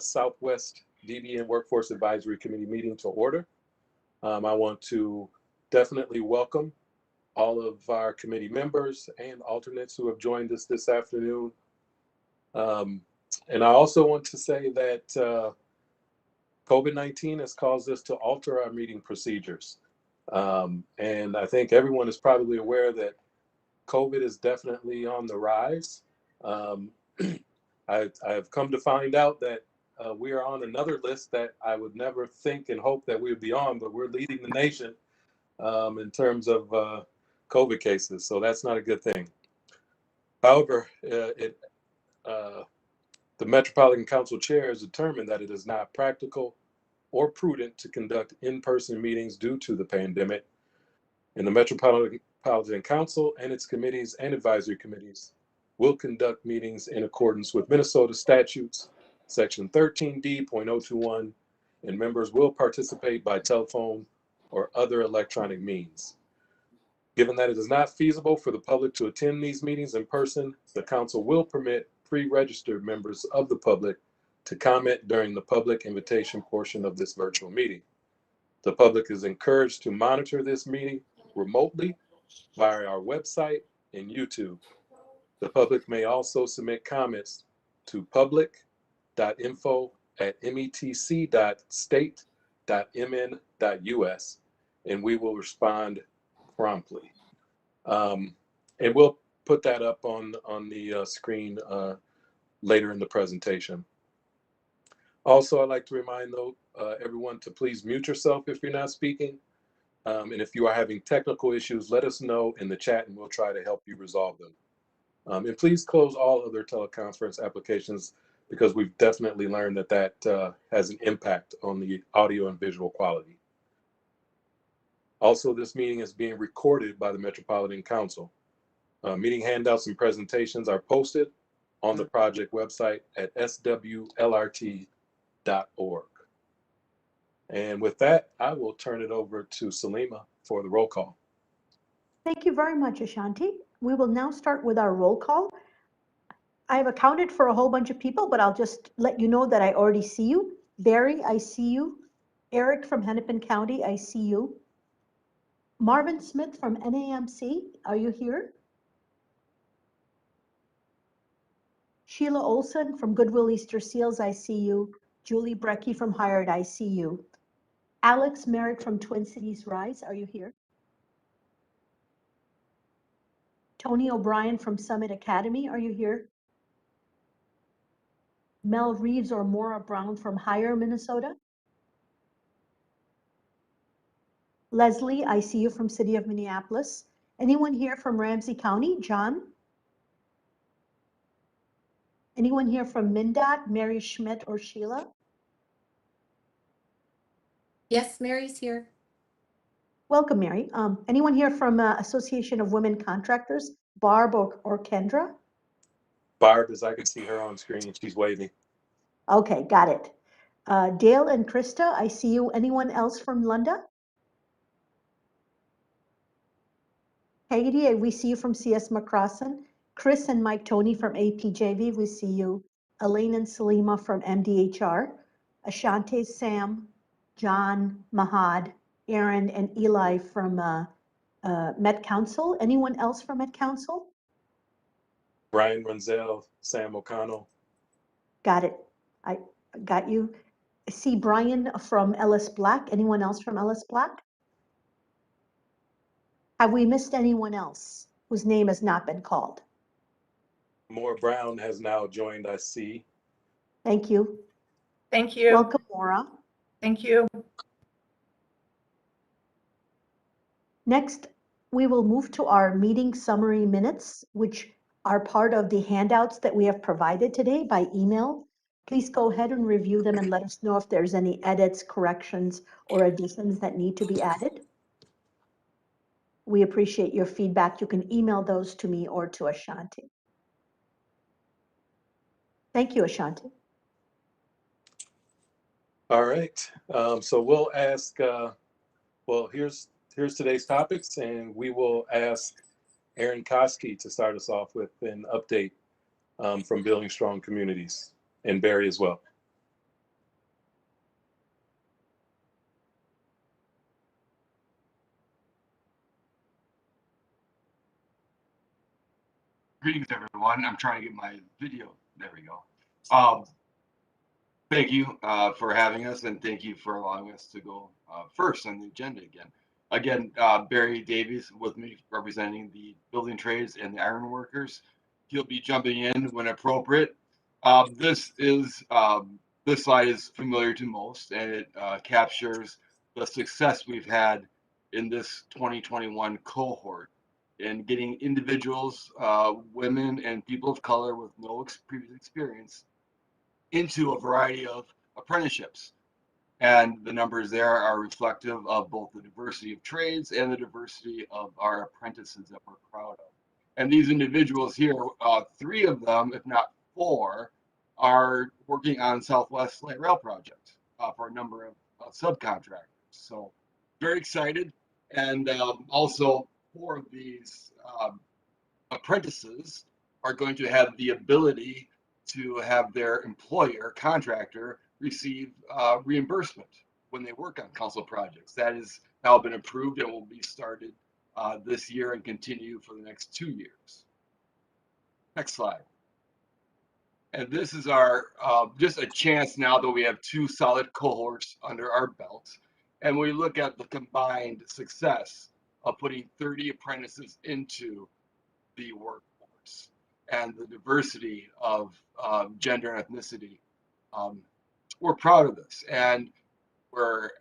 Southwest DBE and Workforce Advisory Committee meeting to order. I want to definitely welcome all of our committee members and alternates who have joined us this afternoon. And I also want to say that COVID-19 has caused us to alter our meeting procedures. And I think everyone is probably aware that COVID is definitely on the rise. I've come to find out that we are on another list that I would never think and hope that we would be on, but we're leading the nation in terms of COVID cases. So that's not a good thing. However, the Metropolitan Council Chair has determined that it is not practical or prudent to conduct in-person meetings due to the pandemic. And the Metropolitan Council and its committees and advisory committees will conduct meetings in accordance with Minnesota statutes, section 13D.021, and members will participate by telephone or other electronic means. Given that it is not feasible for the public to attend these meetings in person, the council will permit pre-registered members of the public to comment during the public invitation portion of this virtual meeting. The public is encouraged to monitor this meeting remotely via our website and YouTube. The public may also submit comments to public.info@metc.state.mn.us, and we will respond promptly. And we'll put that up on the screen later in the presentation. Also, I'd like to remind everyone to please mute yourself if you're not speaking. And if you are having technical issues, let us know in the chat and we'll try to help you resolve them. And please close all other teleconference applications because we've definitely learned that that has an impact on the audio and visual quality. Also, this meeting is being recorded by the Metropolitan Council. Meeting handouts and presentations are posted on the project website at SWLRT.org. And with that, I will turn it over to Salima for the roll call. Thank you very much, Ashanti. We will now start with our roll call. I have accounted for a whole bunch of people, but I'll just let you know that I already see you. Barry, I see you. Eric from Hennepin County, I see you. Marvin Smith from NAMC, are you here? Sheila Olson from Goodwill Easter Seals, I see you. Julie Brecky from Hired, I see you. Alex Merrick from Twin Cities Rise, are you here? Tony O'Brien from Summit Academy, are you here? Mel Reeves or Maura Brown from Higher, Minnesota? Leslie, I see you from City of Minneapolis. Anyone here from Ramsey County? John? Anyone here from MnDOT? Mary Schmidt or Sheila? Yes, Mary's here. Welcome, Mary. Anyone here from Association of Women Contractors? Barb or Kendra? Barb, as I can see her on screen, she's waving. Okay, got it. Dale and Christa, I see you. Anyone else from Lunda? Katie, we see you from CS McCrossan. Chris and Mike Toney from APJV, we see you. Elaine and Salima from MDHR. Ashante, Sam, John, Mahad, Aaron, and Eli from Met Council. Anyone else from Met Council? Brian Renzel, Sam O'Connell. Got it. I got you. I see Brian from Ellis Black. Anyone else from Ellis Black? Have we missed anyone else whose name has not been called? Maura Brown has now joined, I see. Thank you. Thank you. Welcome, Maura. Thank you. Next, we will move to our meeting summary minutes, which are part of the handouts that we have provided today by email. Please go ahead and review them and let us know if there's any edits, corrections, or additions that need to be added. We appreciate your feedback. You can email those to me or to Ashanti. Thank you, Ashanti. All right, so we'll ask, well, here's today's topics, and we will ask Aaron Koski to start us off with an update from Building Strong Communities, and Barry as well. Greetings, everyone. I'm trying to get my video. There we go. Thank you for having us, and thank you for allowing us to go first on the agenda again. Again, Barry Davies with me, representing the building trades and the iron workers. He'll be jumping in when appropriate. This slide is familiar to most, and it captures the success we've had in this 2021 cohort in getting individuals, women, and people of color with no previous experience into a variety of apprenticeships. And the numbers there are reflective of both the diversity of trades and the diversity of our apprentices that we're proud of. And these individuals here, 3 of them, if not 4, are working on Southwest Light Rail projects for a number of subcontractors. So very excited. And also 4 of these apprentices are going to have the ability to have their employer, contractor, receive reimbursement when they work on council projects. That has now been approved and will be started this year and continue for the next 2 years. Next slide. And this is our just a chance now that we have 2 solid cohorts under our belt, and we look at the combined success of putting 30 apprentices into the workforce and the diversity of gender and ethnicity. We're proud of this, and we're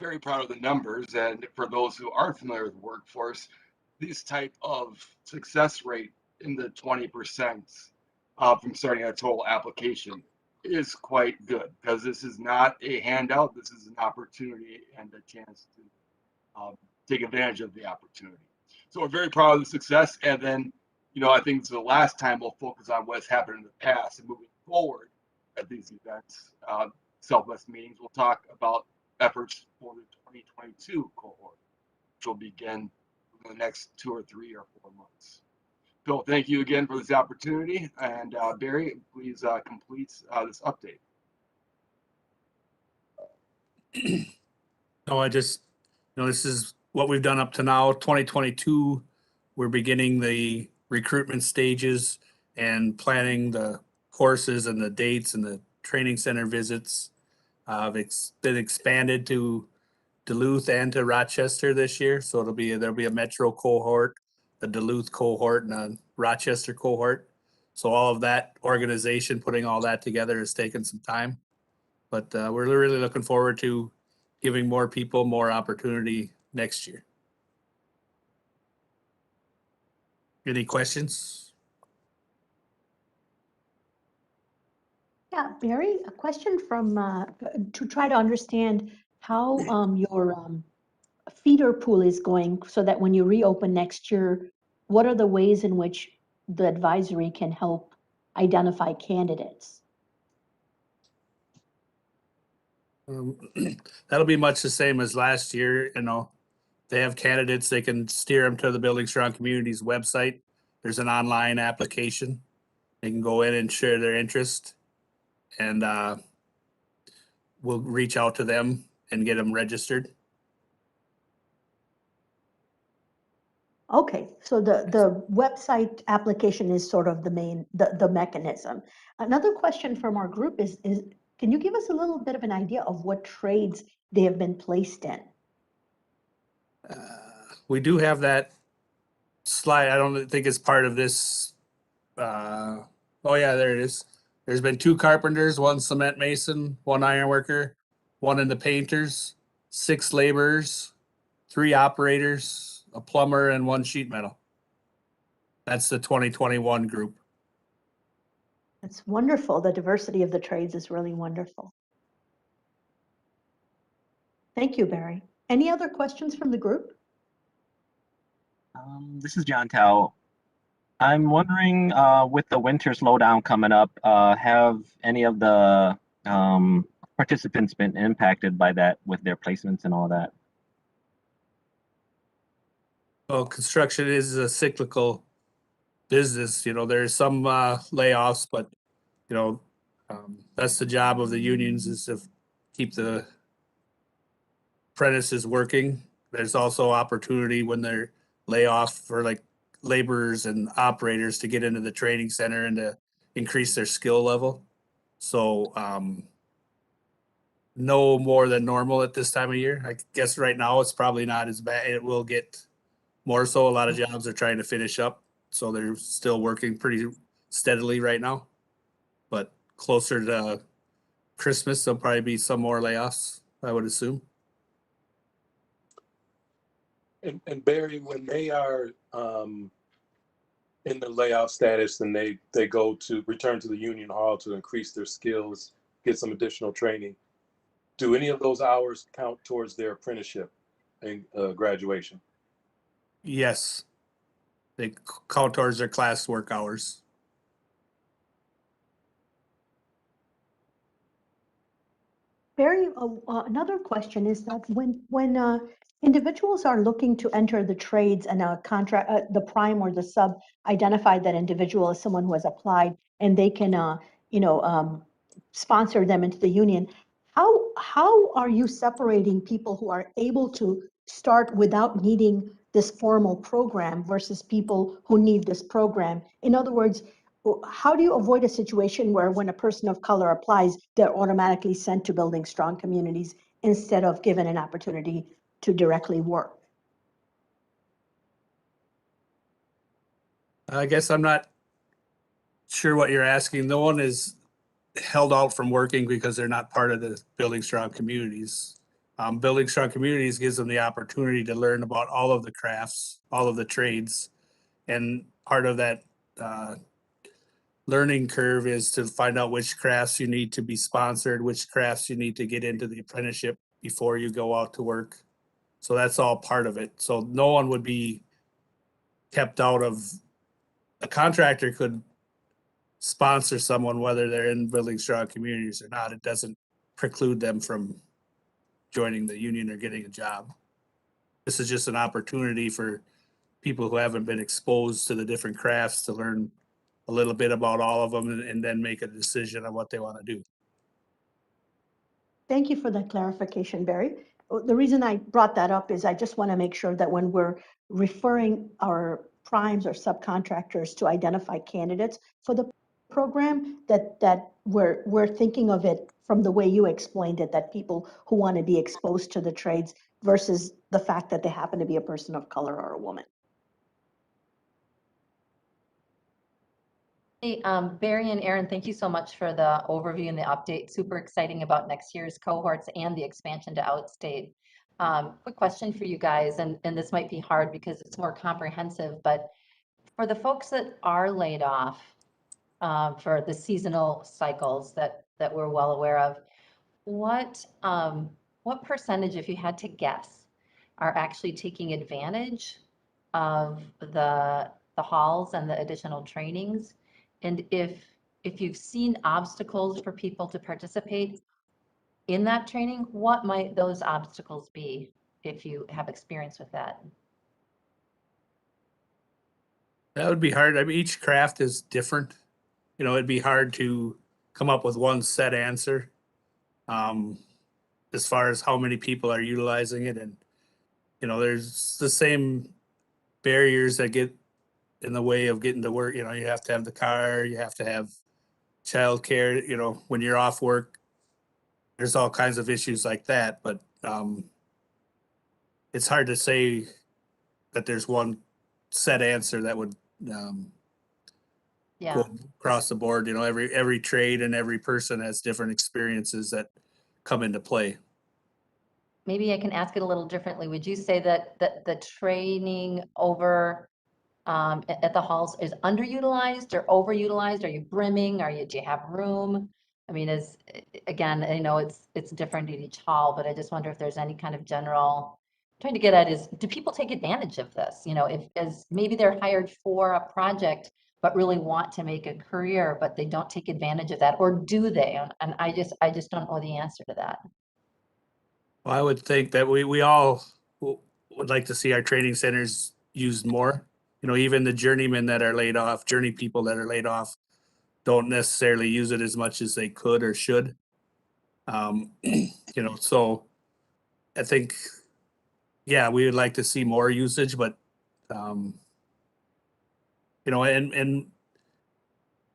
very proud of the numbers. And for those who aren't familiar with the workforce, these type of success rate in the 20% from starting a total application is quite good, because this is not a handout. This is an opportunity and a chance to take advantage of the opportunity. So we're very proud of the success. And then, you know, I think it's the last time we'll focus on what's happened in the past, and moving forward at these events, Southwest meetings, we'll talk about efforts for the 2022 cohort, which will begin in the next 2 or 3 or 4 months. So thank you again for this opportunity. And Barry, please complete this update. No, I just, you know, this is what we've done up to now. 2022, we're beginning the recruitment stages and planning the courses and the dates and the training center visits. It's been expanded to Duluth and to Rochester this year, so there'll be a Metro cohort, a Duluth cohort, and a Rochester cohort. So all of that organization, putting all that together, has taken some time, but we're really looking forward to giving more people more opportunity next year. Any questions? Yeah, Barry, a question from to try to understand how your feeder pool is going, so that when you reopen next year, what are the ways in which the advisory can help identify candidates? That'll be much the same as last year. You know, they have candidates, they can steer them to the Building Strong Communities website. There's an online application. They can go in and share their interest, and we'll reach out to them and get them registered. Okay, so the website application is sort of the main, the mechanism. Another question from our group is can you give us a little bit of an idea of what trades they have been placed in? We do have that slide. I don't think it's part of this. Oh yeah, there it is. There's been 2 carpenters, 1 cement mason, 1 iron worker, 1 in the painters, 6 laborers, 3 operators, a plumber, and 1 sheet metal. That's the 2021 group. It's wonderful. The diversity of the trades is really wonderful. Thank you, Barry. Any other questions from the group? This is Jon Tao. I'm wondering, with the winter slowdown coming up, have any of the participants been impacted by that with their placements and all that? Well, construction is a cyclical business. You know, there's some layoffs, but you know, that's the job of the unions, is to keep the apprentices working. There's also opportunity when they're layoff for like laborers and operators to get into the training center and to increase their skill level. So, no more than normal at this time of year. I guess right now it's probably not as bad. It will get more so. A lot of jobs are trying to finish up, so they're still working pretty steadily right now. But closer to Christmas, there'll probably be some more layoffs, I would assume. And Barry, when they are in the layoff status and they go to return to the union hall to increase their skills, get some additional training, do any of those hours count towards their apprenticeship and graduation? Yes, they count towards their class work hours. Barry, another question is that when individuals are looking to enter the trades and a contract, the prime or the sub identify that individual as someone who has applied, and they can, sponsor them into the union. How are you separating people who are able to start without needing this formal program versus people who need this program? In other words, how do you avoid a situation where when a person of color applies, they're automatically sent to building strong communities instead of given an opportunity to directly work? I guess I'm not sure what you're asking. No one is held out from working because they're not part of the Building Strong Communities. Building Strong Communities gives them the opportunity to learn about all of the crafts, all of the trades. And part of that learning curve is to find out which crafts you need to be sponsored, which crafts you need to get into the apprenticeship before you go out to work. So that's all part of it. So no one would be kept out of, a contractor could sponsor someone whether they're in Building Strong Communities or not. It doesn't preclude them from joining the union or getting a job. This is just an opportunity for people who haven't been exposed to the different crafts to learn a little bit about all of them and then make a decision on what they want to do. Thank you for that clarification, Barry. The reason I brought that up is I just want to make sure that when we're referring our primes or subcontractors to identify candidates for the program, that we're thinking of it from the way you explained it, that people who want to be exposed to the trades versus the fact that they happen to be a person of color or a woman. Hey, Barry and Aaron, thank you so much for the overview and the update. Super exciting about next year's cohorts and the expansion to outstate. Quick question for you guys, and this might be hard because it's more comprehensive, but for the folks that are laid off for the seasonal cycles that we're well aware of, what percentage, if you had to guess, are actually taking advantage of the halls and the additional trainings? And if you've seen obstacles for people to participate in that training, what might those obstacles be if you have experience with that? That would be hard. I mean, each craft is different. You know, it'd be hard to come up with one set answer as far as how many people are utilizing it. And, you know, there's the same barriers that get in the way of getting to work. You know, you have to have the car, you have to have childcare. You know, when you're off work, there's all kinds of issues like that. But it's hard to say that there's one set answer that would Yeah. go across the board. You know, every trade and every person has different experiences that come into play. Maybe I can ask it a little differently. Would you say that the training over at the halls is underutilized or overutilized? Are you brimming? Do you have room? I mean, again, I know it's different at each hall, but I just wonder if there's any kind of general, trying to get at is, do people take advantage of this? You know, as maybe they're hired for a project, but really want to make a career, but they don't take advantage of that, or do they? And I just don't know the answer to that. Well, I would think that we all would like to see our training centers used more. You know, even the journeymen that are laid off, journey people that are laid off, don't necessarily use it as much as they could or should. You know, so I think, yeah, we would like to see more usage, but you know, and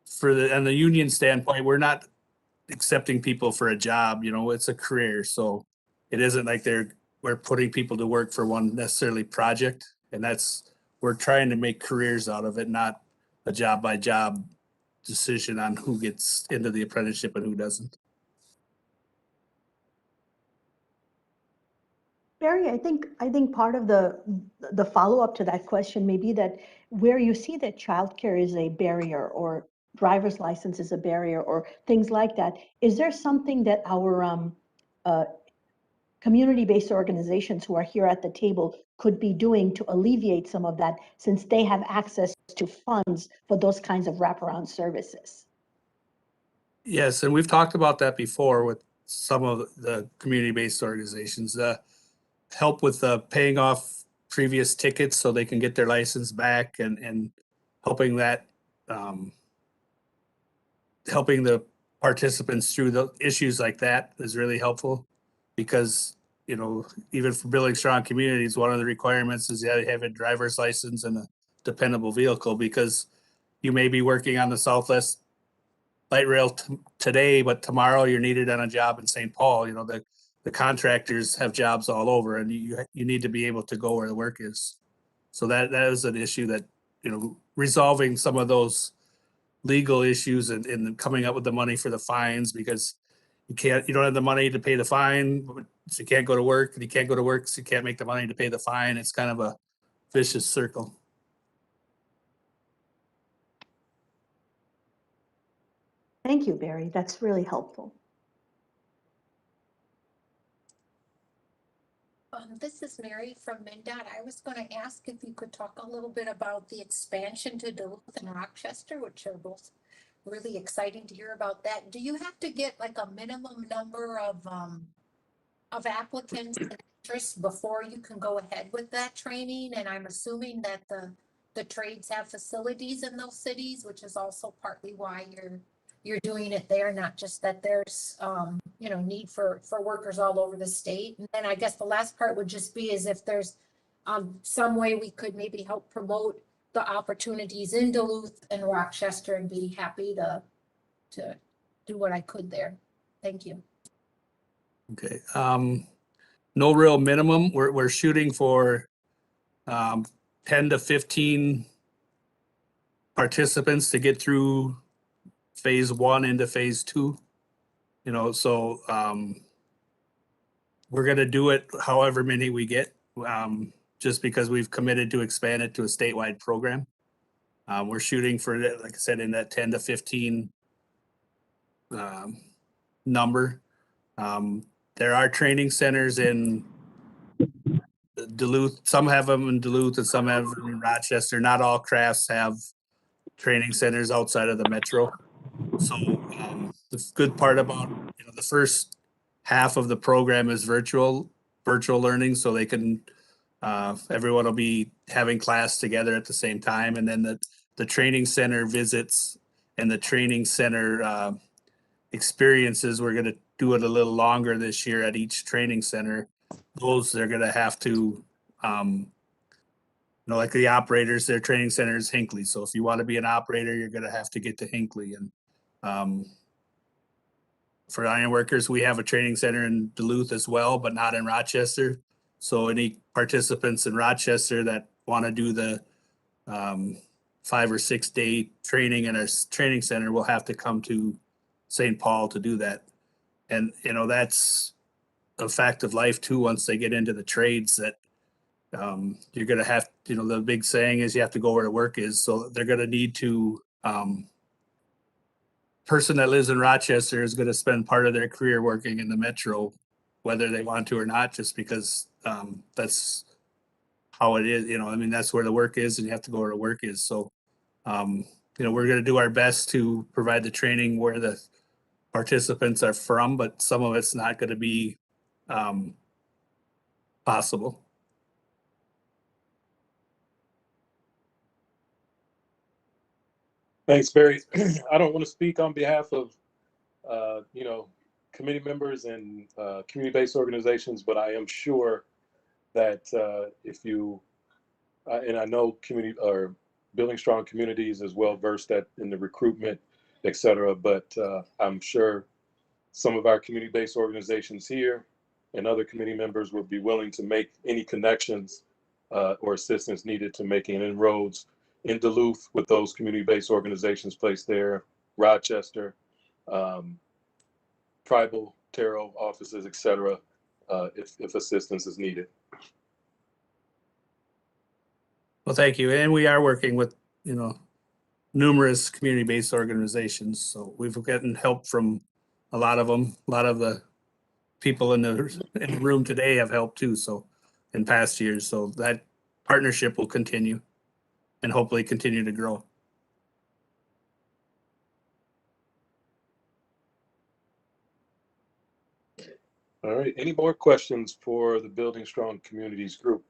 for the union standpoint, we're not accepting people for a job, you know, it's a career. So it isn't like we're putting people to work for one necessarily project. And we're trying to make careers out of it, not a job by job decision on who gets into the apprenticeship and who doesn't. Barry, I think part of the follow-up to that question may be that where you see that childcare is a barrier or driver's license is a barrier or things like that, is there something that our community-based organizations who are here at the table could be doing to alleviate some of that, since they have access to funds for those kinds of wraparound services? Yes, and we've talked about that before with some of the community-based organizations. Help with paying off previous tickets so they can get their license back, and helping that helping the participants through the issues like that is really helpful, because you know, even for building strong communities, one of the requirements is you have to have a driver's license and a dependable vehicle, because you may be working on the Southwest Light Rail today, but tomorrow you're needed on a job in St. Paul. You know, the contractors have jobs all over, and you need to be able to go where the work is. So that is an issue that, you know, resolving some of those legal issues and coming up with the money for the fines, because you don't have the money to pay the fine, so you can't go to work, and you can't go to work, so you can't make the money to pay the fine. It's kind of a vicious circle. Thank you, Barry. That's really helpful. This is Mary from MnDOT. I was going to ask if you could talk a little bit about the expansion to Duluth and Rochester, which are both really exciting to hear about that. Do you have to get like a minimum number of applicants and interest before you can go ahead with that training? And I'm assuming that the trades have facilities in those cities, which is also partly why you're doing it there, not just that there's you know, need for workers all over the state. And then I guess the last part would just be is if there's some way we could maybe help promote the opportunities in Duluth and Rochester, and be happy to do what I could there. Thank you. Okay. No real minimum. We're shooting for 10 to 15 participants to get through phase 1 into phase 2. You know, so we're going to do it however many we get, just because we've committed to expand it to a statewide program. We're shooting for, like I said, in that 10 to 15 number. There are training centers in Duluth. Some have them in Duluth and some have them in Rochester. Not all crafts have training centers outside of the metro. So the good part about, you know, the first half of the program is virtual learning, so they can everyone will be having class together at the same time, and then the training center visits and the training center experiences, we're going to do it a little longer this year at each training center. Those they're going to have to you know, like the operators, their training center is Hinckley. So if you want to be an operator, you're going to have to get to Hinckley. And for iron workers, we have a training center in Duluth as well, but not in Rochester. So any participants in Rochester that want to do the 5 or 6 day training in our training center will have to come to St. Paul to do that. And, you know, that's a fact of life too, once they get into the trades, that you're going to have, you know, the big saying is you have to go where the work is. So they're going to need to, person that lives in Rochester is going to spend part of their career working in the metro, whether they want to or not, just because that's how it is. You know, I mean, that's where the work is, and you have to go where the work is. So, you know, we're going to do our best to provide the training where the participants are from, but some of it's not going to be possible. Thanks, Barry. I don't want to speak on behalf of, you know, committee members and community-based organizations, but I am sure that if you, and I know community or Building Strong Communities is well versed in the recruitment, et cetera, but I'm sure some of our community-based organizations here and other committee members would be willing to make any connections or assistance needed to making inroads in Duluth with those community-based organizations placed there, Rochester, tribal tarot offices, et cetera, if assistance is needed. Well, thank you. And we are working with, numerous community-based organizations. So we've gotten help from a lot of them. A lot of the people in the room today have helped too. So in past years, so that partnership will continue and hopefully continue to grow. All right, any more questions for the Building Strong Communities group?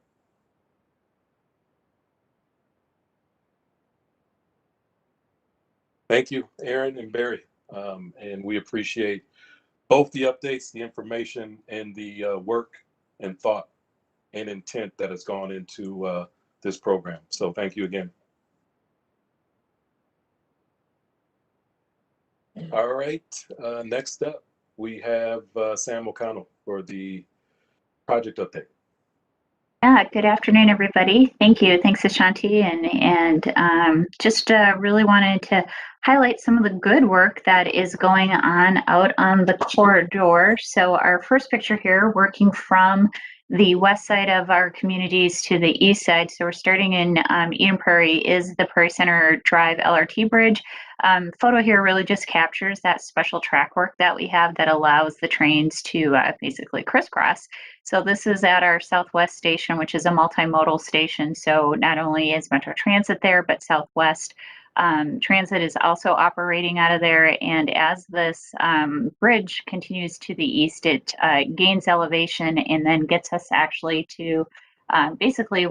Thank you, Aaron and Barry. And we appreciate both the updates, the information, and the work and thought and intent that has gone into this program. So thank you again. All right, next up, we have Sam O'Connell for the project update. Yeah, good afternoon, everybody. Thank you. Thanks, Ashanti. And just really wanted to highlight some of the good work that is going on out on the corridor. So our first picture here, working from the west side of our communities to the east side. So we're starting in Eden Prairie, is the Prairie Center Drive LRT bridge. Photo here really just captures that special track work that we have that allows the trains to basically crisscross. So this is at our Southwest station, which is a multimodal station. So not only is Metro Transit there, but Southwest Transit is also operating out of there. And as this bridge continues to the east, it gains elevation and then gets us actually to basically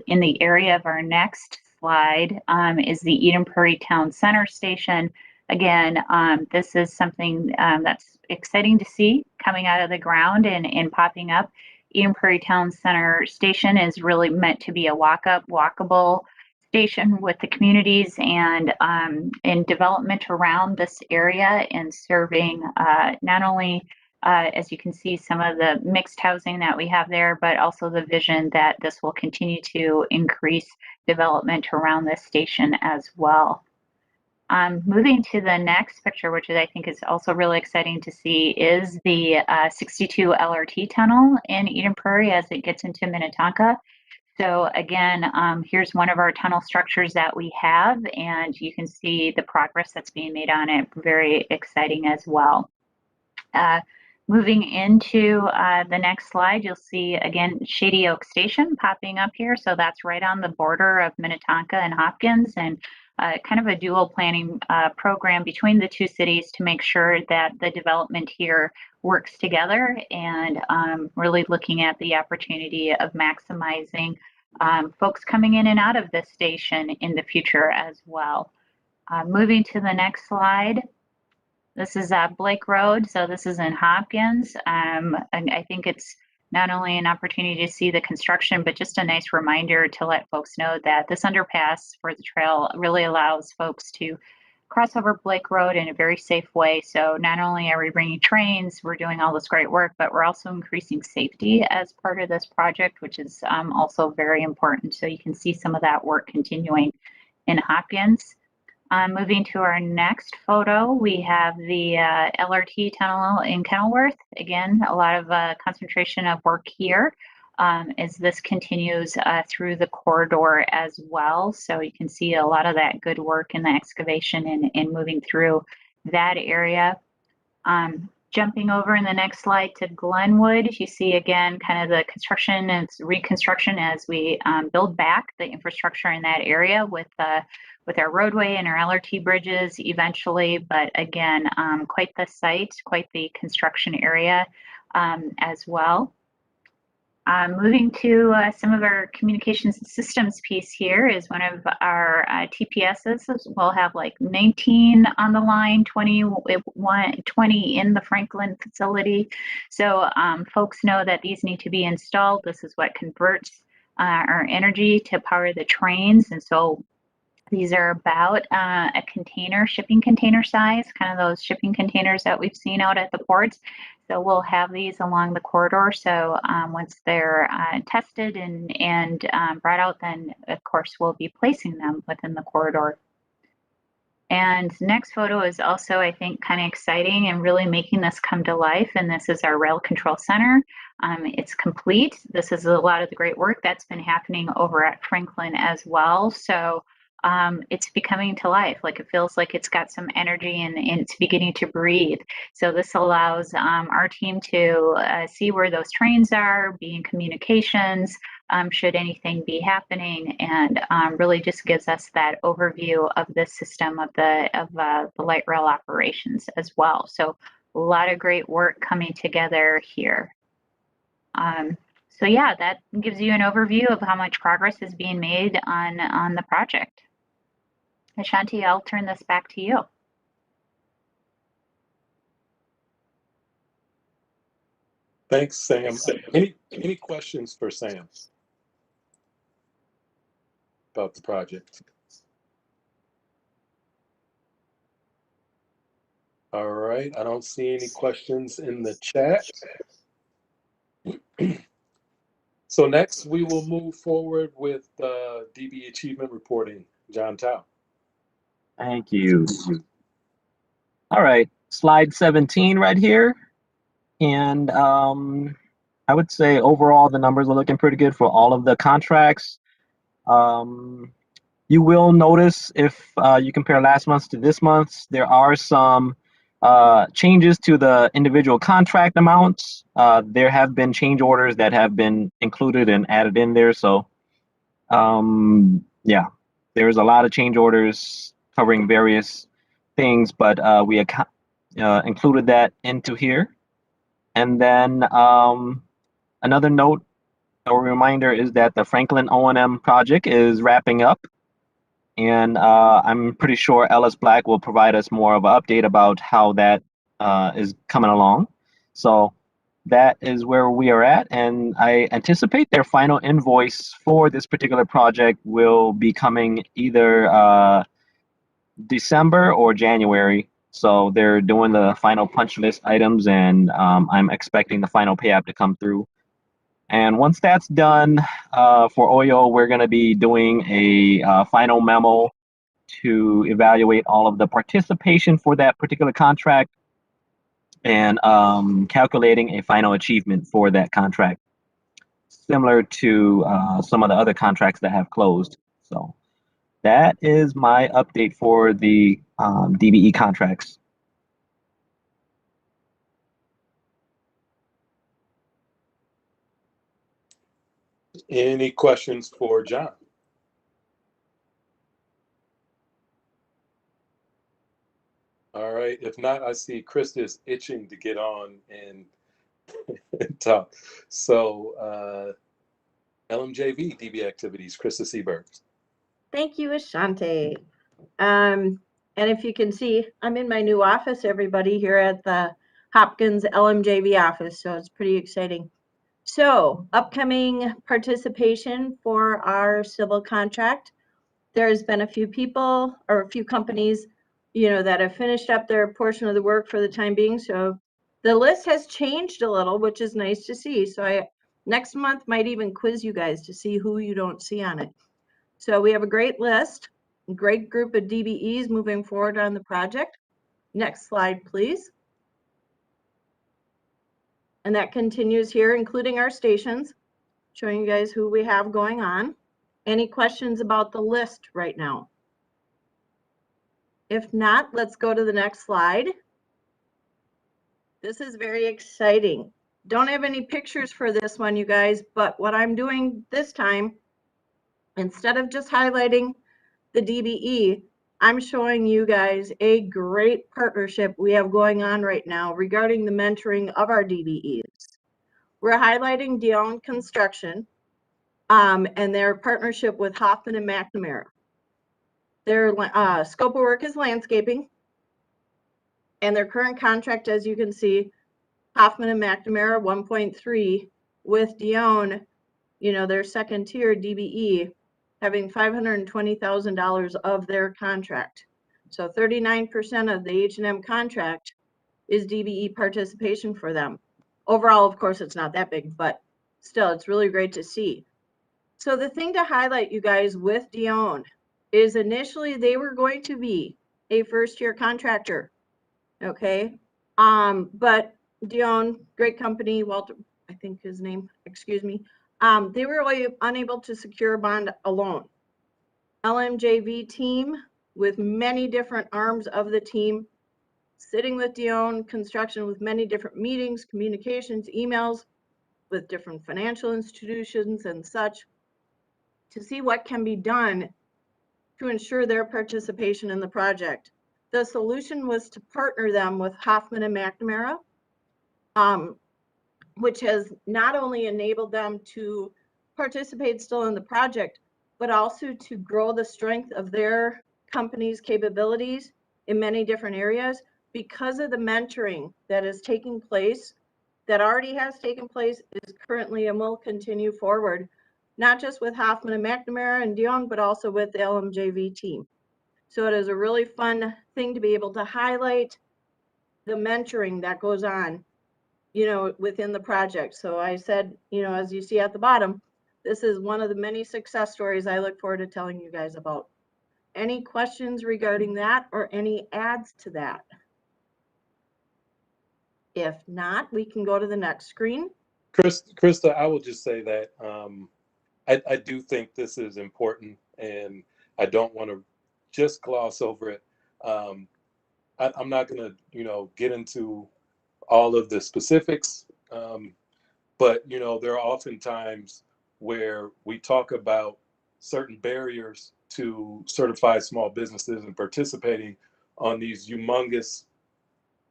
in the area of our next slide is the Eden Prairie Town Center station. Again, this is something that's exciting to see coming out of the ground and popping up. Eden Prairie Town Center station is really meant to be a walkable station with the communities and in development around this area and serving not only as you can see some of the mixed housing that we have there, but also the vision that this will continue to increase development around this station as well. Moving to the next picture, which I think is also really exciting to see, is the 62 LRT tunnel in Eden Prairie as it gets into Minnetonka. So again, here's one of our tunnel structures that we have, and you can see the progress that's being made on it. Very exciting as well. Moving into the next slide, you'll see again Shady Oak Station popping up here. So that's right on the border of Minnetonka and Hopkins, and kind of a dual planning program between the two cities to make sure that the development here works together, and really looking at the opportunity of maximizing folks coming in and out of this station in the future as well. Moving to the next slide. This is Blake Road, so this is in Hopkins. And I think it's not only an opportunity to see the construction, but just a nice reminder to let folks know that this underpass for the trail really allows folks to cross over Blake Road in a very safe way. So not only are we bringing trains, we're doing all this great work, but we're also increasing safety as part of this project, which is also very important. So you can see some of that work continuing in Hopkins. Moving to our next photo, we have the LRT tunnel in Kenilworth. Again, a lot of concentration of work here as this continues through the corridor as well. So you can see a lot of that good work in the excavation and moving through that area. Jumping over in the next slide to Glenwood, you see again kind of the construction and reconstruction as we build back the infrastructure in that area with our roadway and our LRT bridges eventually. But again, quite the site, quite the construction area as well. Moving to some of our communications and systems piece here is one of our TPSs. We'll have like 19 on the line, 20 in the Franklin facility. So folks know that these need to be installed. This is what converts our energy to power the trains. And so These are about a container, shipping container size, kind of those shipping containers that we've seen out at the ports. So we'll have these along the corridor. So once they're tested and brought out, then of course we'll be placing them within the corridor. And next photo is also, I think, kind of exciting and really making this come to life. And this is our rail control center. It's complete. This is a lot of the great work that's been happening over at Franklin as well. So it's becoming to life. Like, it feels like it's got some energy and it's beginning to breathe. So this allows our team to see where those trains are, be in communications, should anything be happening, and really just gives us that overview of the system of the light rail operations as well. So a lot of great work coming together here. So yeah, that gives you an overview of how much progress is being made on the project. Ashanti, I'll turn this back to you. Thanks, Sam. Any questions for Sam about the project? All right, I don't see any questions in the chat. So next we will move forward with DBE achievement reporting. Jon Tao. Thank you. All right, slide 17 right here. And I would say overall the numbers are looking pretty good for all of the contracts. You will notice if you compare last month's to this month's, there are some changes to the individual contract amounts. There have been change orders that have been included and added in there. So yeah, there's a lot of change orders covering various things, but we included that into here. And then another note or reminder is that the Franklin O&M project is wrapping up. And I'm pretty sure Ellis Black will provide us more of an update about how that is coming along. So that is where we are at. And I anticipate their final invoice for this particular project will be coming either December or January. So they're doing the final punch list items, and I'm expecting the final payout to come through. And once that's done, for OYO, we're going to be doing a final memo to evaluate all of the participation for that particular contract and calculating a final achievement for that contract, similar to some of the other contracts that have closed. So that is my update for the DBE contracts. Any questions for Jon? All right, if not, I see Christa is itching to get on and talk. So LMJV DB activities, Christa Seaberg. Thank you, Ashanti. And if you can see, I'm in my new office, everybody, here at the Hopkins LMJV office, so it's pretty exciting. So upcoming participation for our civil contract. There's been a few people or a few companies, you know, that have finished up their portion of the work for the time being. So the list has changed a little, which is nice to see. So next month might even quiz you guys to see who you don't see on it. So we have a great list, a great group of DBEs moving forward on the project. Next slide, please. And that continues here, including our stations, showing you guys who we have going on. Any questions about the list right now? If not, let's go to the next slide. This is very exciting. Don't have any pictures for this one, you guys, but what I'm doing this time, instead of just highlighting the DBE, I'm showing you guys a great partnership we have going on right now regarding the mentoring of our DBEs. We're highlighting Dionne Construction and their partnership with Hoffman and McNamara. Their scope of work is landscaping, and their current contract, as you can see, Hoffman and McNamara 1.3 with Dionne, you know, their second tier DBE having $520,000 of their contract. So 39% of the H&M contract is DBE participation for them. Overall, of course, it's not that big, but still, it's really great to see. So the thing to highlight, you guys, with Dionne is initially they were going to be a first-year contractor, okay? But Dionne, great company, Walter, I think his name, excuse me, they were unable to secure a bond alone. LMJV team with many different arms of the team, sitting with Dionne Construction with many different meetings, communications, emails with different financial institutions and such to see what can be done to ensure their participation in the project. The solution was to partner them with Hoffman and McNamara, which has not only enabled them to participate still in the project, but also to grow the strength of their company's capabilities in many different areas because of the mentoring that is taking place, that already has taken place, is currently and will continue forward, not just with Hoffman and McNamara and Dionne, but also with the LMJV team. So it is a really fun thing to be able to highlight the mentoring that goes on, you know, within the project. So I said, you know, as you see at the bottom, this is one of the many success stories I look forward to telling you guys about. Any questions regarding that or any adds to that? If not, we can go to the next screen. Christa, I will just say that I do think this is important, and I don't want to just gloss over it. I'm not going to, you know, get into all of the specifics, but, you know, there are often times where we talk about certain barriers to certified small businesses and participating on these humongous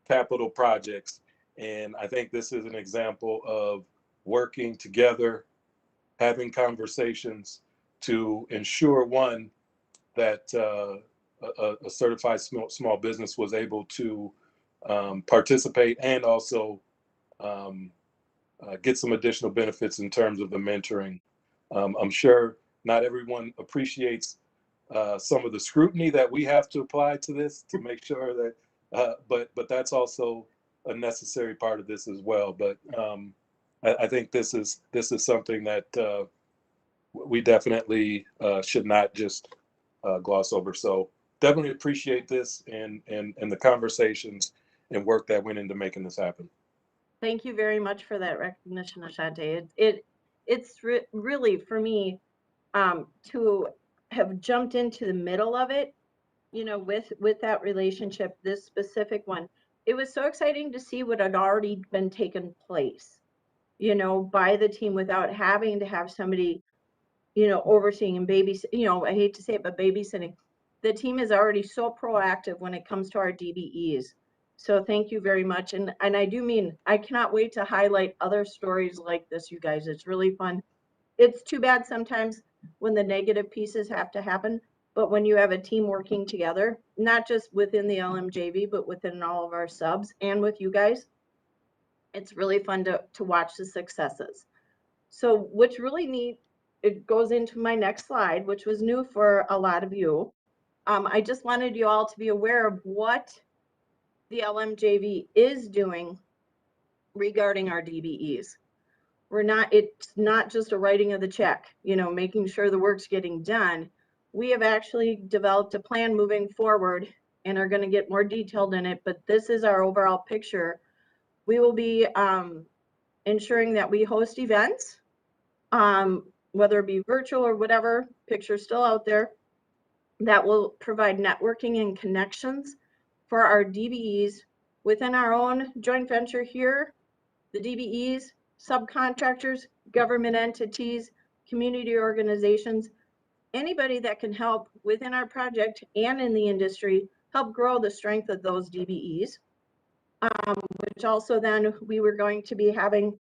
capital projects. And I think this is an example of working together, having conversations to ensure, one, that a certified small business was able to participate and also get some additional benefits in terms of the mentoring. I'm sure not everyone appreciates some of the scrutiny that we have to apply to this to make sure that, but that's also a necessary part of this as well. But I think this is something that we definitely should not just gloss over. So definitely appreciate this and the conversations and work that went into making this happen. Thank you very much for that recognition, Ashante. It's really for me to have jumped into the middle of it, you know, with that relationship, this specific one. It was so exciting to see what had already been taken place, you know, by the team without having to have somebody, you know, overseeing and babysitting, you know, I hate to say it, but babysitting. The team is already so proactive when it comes to our DBEs. So thank you very much. And I do mean, I cannot wait to highlight other stories like this, you guys. It's really fun. It's too bad sometimes when the negative pieces have to happen, but when you have a team working together, not just within the LMJV, but within all of our subs and with you guys, it's really fun to watch the successes. So what's really neat, it goes into my next slide, which was new for a lot of you. I just wanted you all to be aware of what the LMJV is doing regarding our DBEs. It's not just a writing of the check, you know, making sure the work's getting done. We have actually developed a plan moving forward and are going to get more detailed in it, but this is our overall picture. We will be ensuring that we host events, whether it be virtual or whatever, picture's still out there, that will provide networking and connections for our DBEs within our own joint venture here, the DBEs, subcontractors, government entities, community organizations, anybody that can help within our project and in the industry, help grow the strength of those DBEs. Which also then we were going to be having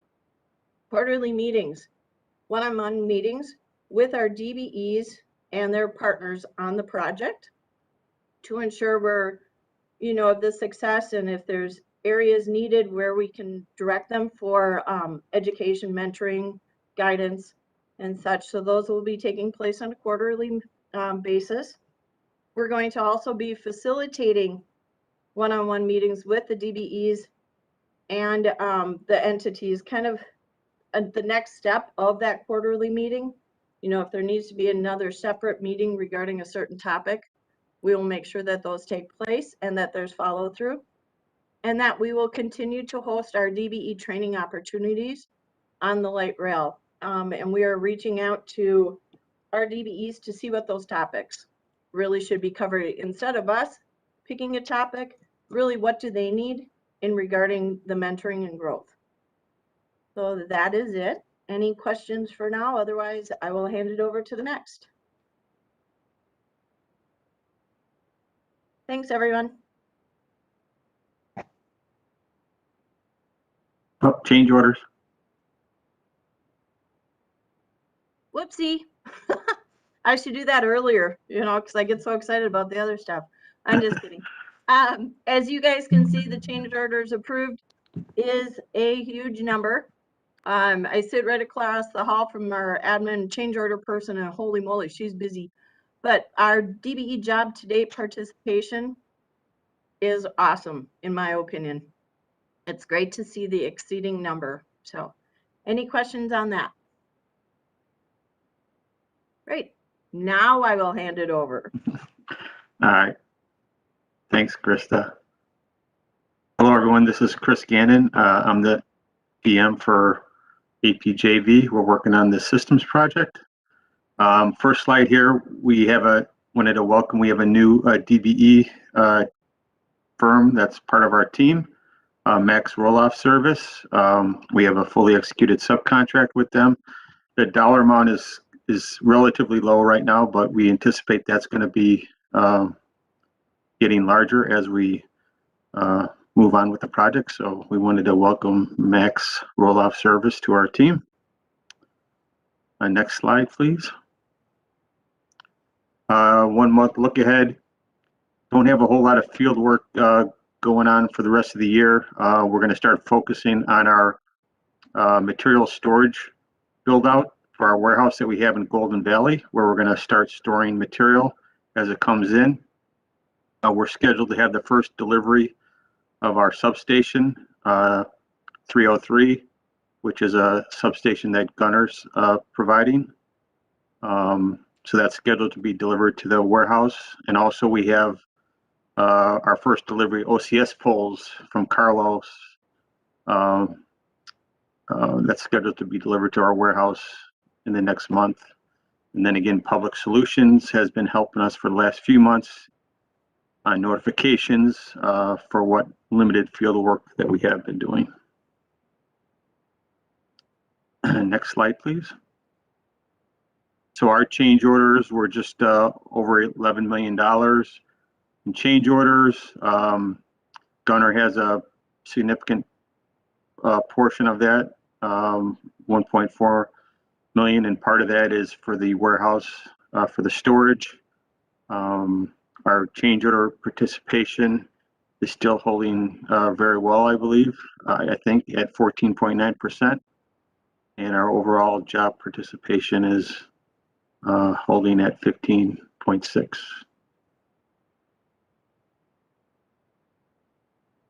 quarterly meetings, one-on-one meetings with our DBEs and their partners on the project to ensure we're, you know, the success, and if there's areas needed where we can direct them for education, mentoring, guidance, and such. So those will be taking place on a quarterly basis. We're going to also be facilitating one-on-one meetings with the DBEs and the entities, kind of the next step of that quarterly meeting. You know, if there needs to be another separate meeting regarding a certain topic, we will make sure that those take place and that there's follow through, and that we will continue to host our DBE training opportunities on the light rail. And we are reaching out to our DBEs to see what those topics really should be covered. Instead of us picking a topic, really what do they need in regarding the mentoring and growth. So that is it. Any questions for now? Otherwise, I will hand it over to the next. Thanks, everyone. Oh, change orders. Whoopsie. I should do that earlier, you know, because I get so excited about the other stuff. I'm just kidding. As you guys can see, the change orders approved is a huge number. I sit right across the hall from our admin change order person, and holy moly, she's busy. But our DBE job to date participation is awesome, in my opinion. It's great to see the exceeding number. So any questions on that? Great. Now I will hand it over. All right. Thanks, Christa. Hello, everyone. This is Chris Gannon. I'm the PM for APJV. We're working on the systems project. First slide here, we have wanted to welcome, we have a new DBE firm that's part of our team, Mech's roll-off service. We have a fully executed subcontract with them. The dollar amount is relatively low right now, but we anticipate that's going to be getting larger as we move on with the project. So we wanted to welcome Mech's roll-off service to our team. Next slide, please. 1 month look ahead. Don't have a whole lot of field work going on for the rest of the year. We're going to start focusing on our material storage build out for our warehouse that we have in Golden Valley, where we're going to start storing material as it comes in. We're scheduled to have the first delivery of our substation 303, which is a substation that Gunner's providing. So that's scheduled to be delivered to the warehouse. And also we have our first delivery OCS poles from Carlos. That's scheduled to be delivered to our warehouse in the next month. And then again, Public Solutions has been helping us for the last few months on notifications for what limited field work that we have been doing. Next slide, please. So our change orders were just over $11 million in change orders. Gunner has a significant portion of that, 1.4 million, and part of that is for the warehouse for the storage. Our change order participation is still holding very well, I believe, I think at 14.9%. And our overall job participation is holding at 15.6.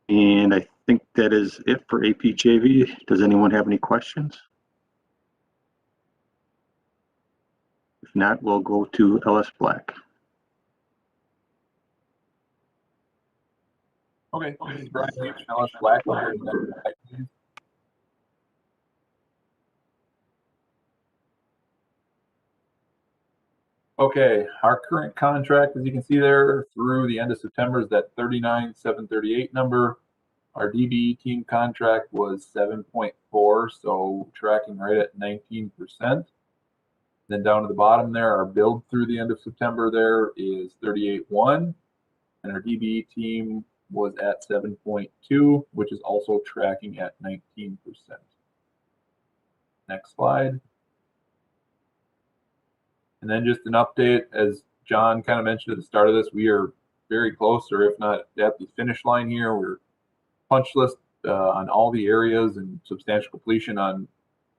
And I think that is it for APJV. Does anyone have any questions? If not, we'll go to LS Black. Okay, this is Brian Leitch, LS Black. Okay, our current contract, as you can see there, through the end of September is that 39,738 number. Our DBE team contract was 7.4, so tracking right at 19%. Then down to the bottom there, our build through the end of September there is 38.1, and our DBE team was at 7.2, which is also tracking at 19%. Next slide. And then just an update, as John kind of mentioned at the start of this, we are very close, or if not at the finish line here. We're punch list on all the areas and substantial completion on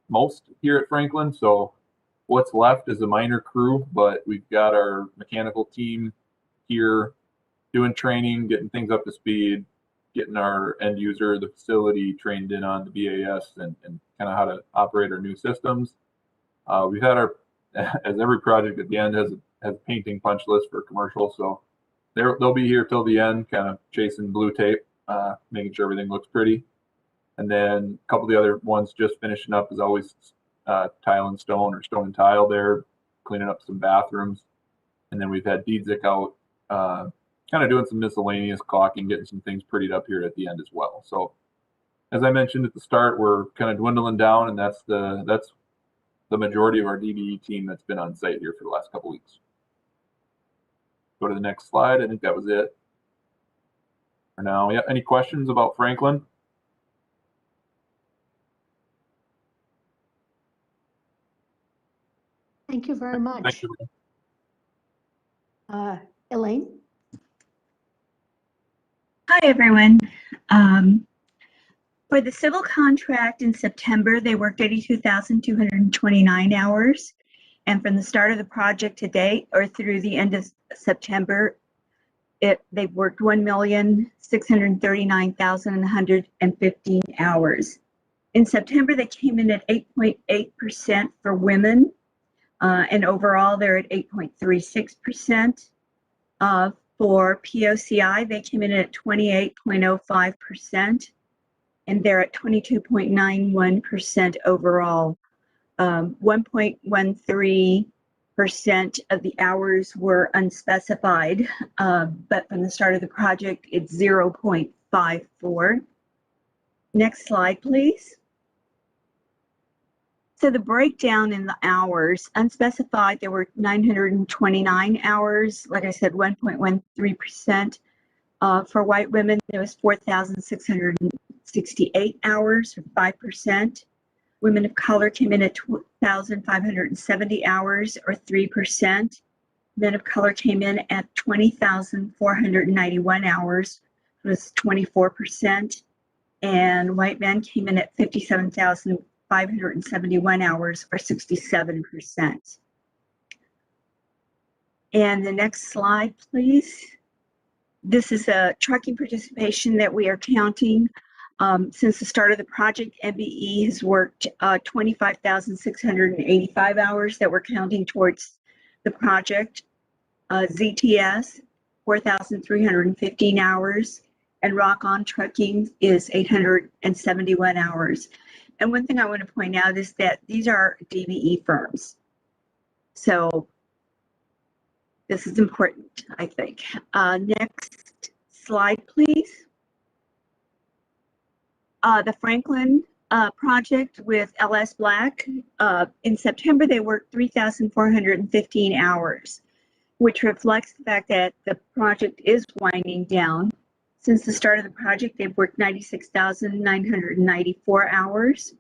most here at Franklin. So What's left is a minor crew, but we've got our mechanical team here doing training, getting things up to speed, getting our end user, the facility, trained in on the BAS and kind of how to operate our new systems. We've had our, as every project at the end has a painting punch list for commercial, so they'll be here till the end, kind of chasing blue tape, making sure everything looks pretty. And then a couple of the other ones just finishing up is always tile and stone or stone and tile there, cleaning up some bathrooms. And then we've had Deedzik out, kind of doing some miscellaneous caulking, getting some things prettied up here at the end as well. So as I mentioned at the start, we're kind of dwindling down, and that's the majority of our DBE team that's been on site here for the last couple weeks. Go to the next slide. I think that was it for now. Yeah, any questions about Franklin? Thank you very much. Thank you. Elaine? Hi, everyone. For the civil contract in September, they worked 82,229 hours. And from the start of the project to date, or through the end of September, they've worked 1,639,115 hours. In September, they came in at 8.8% for women, and overall they're at 8.36%. For POCI, they came in at 28.05%, and they're at 22.91% overall. 1.13% of the hours were unspecified, but from the start of the project, it's 0.54. Next slide, please. So the breakdown in the hours, unspecified, there were 929 hours, like I said, 1.13%. For white women, there was 4,668 hours, or 5%. Women of color came in at 2,570 hours, or 3%. Men of color came in at 20,491 hours, was 24%. And white men came in at 57,571 hours, or 67%. And the next slide, please. This is a trucking participation that we are counting. Since the start of the project, MBE has worked 25,685 hours that we're counting towards the project. ZTS, 4,315 hours, and Rock On Trucking is 871 hours. And one thing I want to point out is that these are DBE firms. So this is important, I think. Next slide, please. The Franklin project with LS Black. In September, they worked 3,415 hours, which reflects the fact that the project is winding down. Since the start of the project, they've worked 96,994 hours.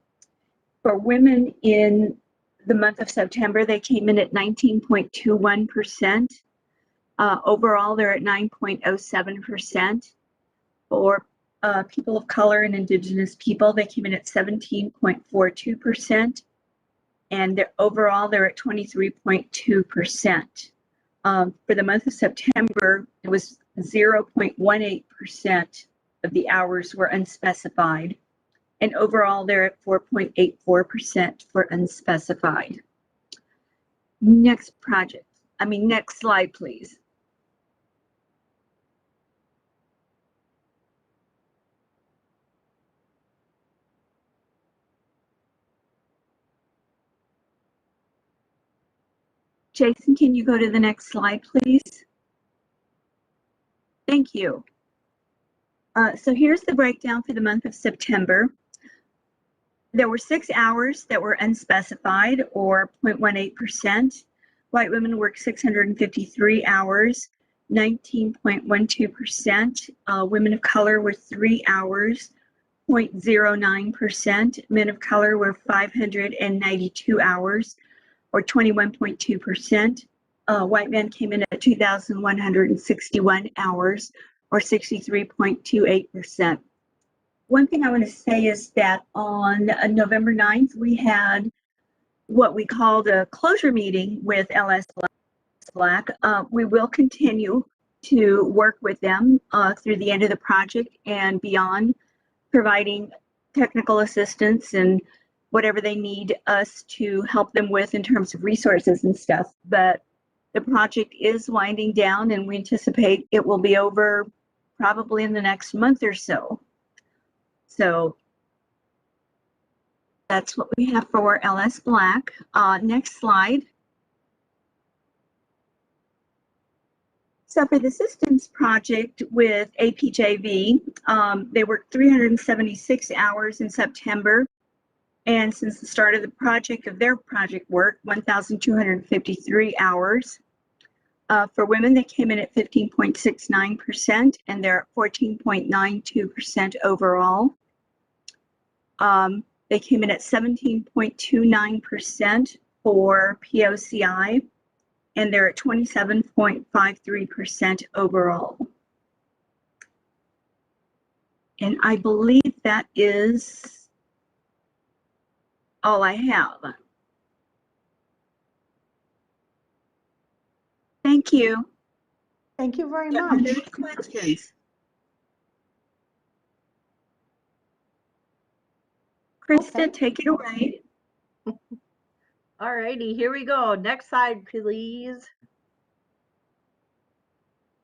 For women in the month of September, they came in at 19.21%. Overall, they're at 9.07%. For people of color and indigenous people, they came in at 17.42%. And overall, they're at 23.2%. For the month of September, it was 0.18% of the hours were unspecified. And overall, they're at 4.84% for unspecified. Next slide, please. Jason, can you go to the next slide, please? Thank you. So here's the breakdown for the month of September. There were 6 hours that were unspecified, or 0.18%. White women worked 653 hours, 19.12%. Women of color were 3 hours, 0.09%. Men of color were 592 hours, or 21.2%. White men came in at 2,161 hours, or 63.28%. One thing I want to say is that on November 9th, we had what we called a closure meeting with LS Black. We will continue to work with them through the end of the project and beyond, providing technical assistance and whatever they need us to help them with in terms of resources and stuff. But the project is winding down, and we anticipate it will be over probably in the next month or so. So that's what we have for LS Black. Next slide. So for the systems project with APJV, they worked 376 hours in September. And since the start of the project of their project work, 1,253 hours. For women, they came in at 15.69%, and they're at 14.92% overall. They came in at 17.29% for POCI, and they're at 27.53% overall. And I believe that is all I have. Thank you. Thank you very much. Any questions? Christa, Okay. take it away. All righty, here we go. Next slide, please.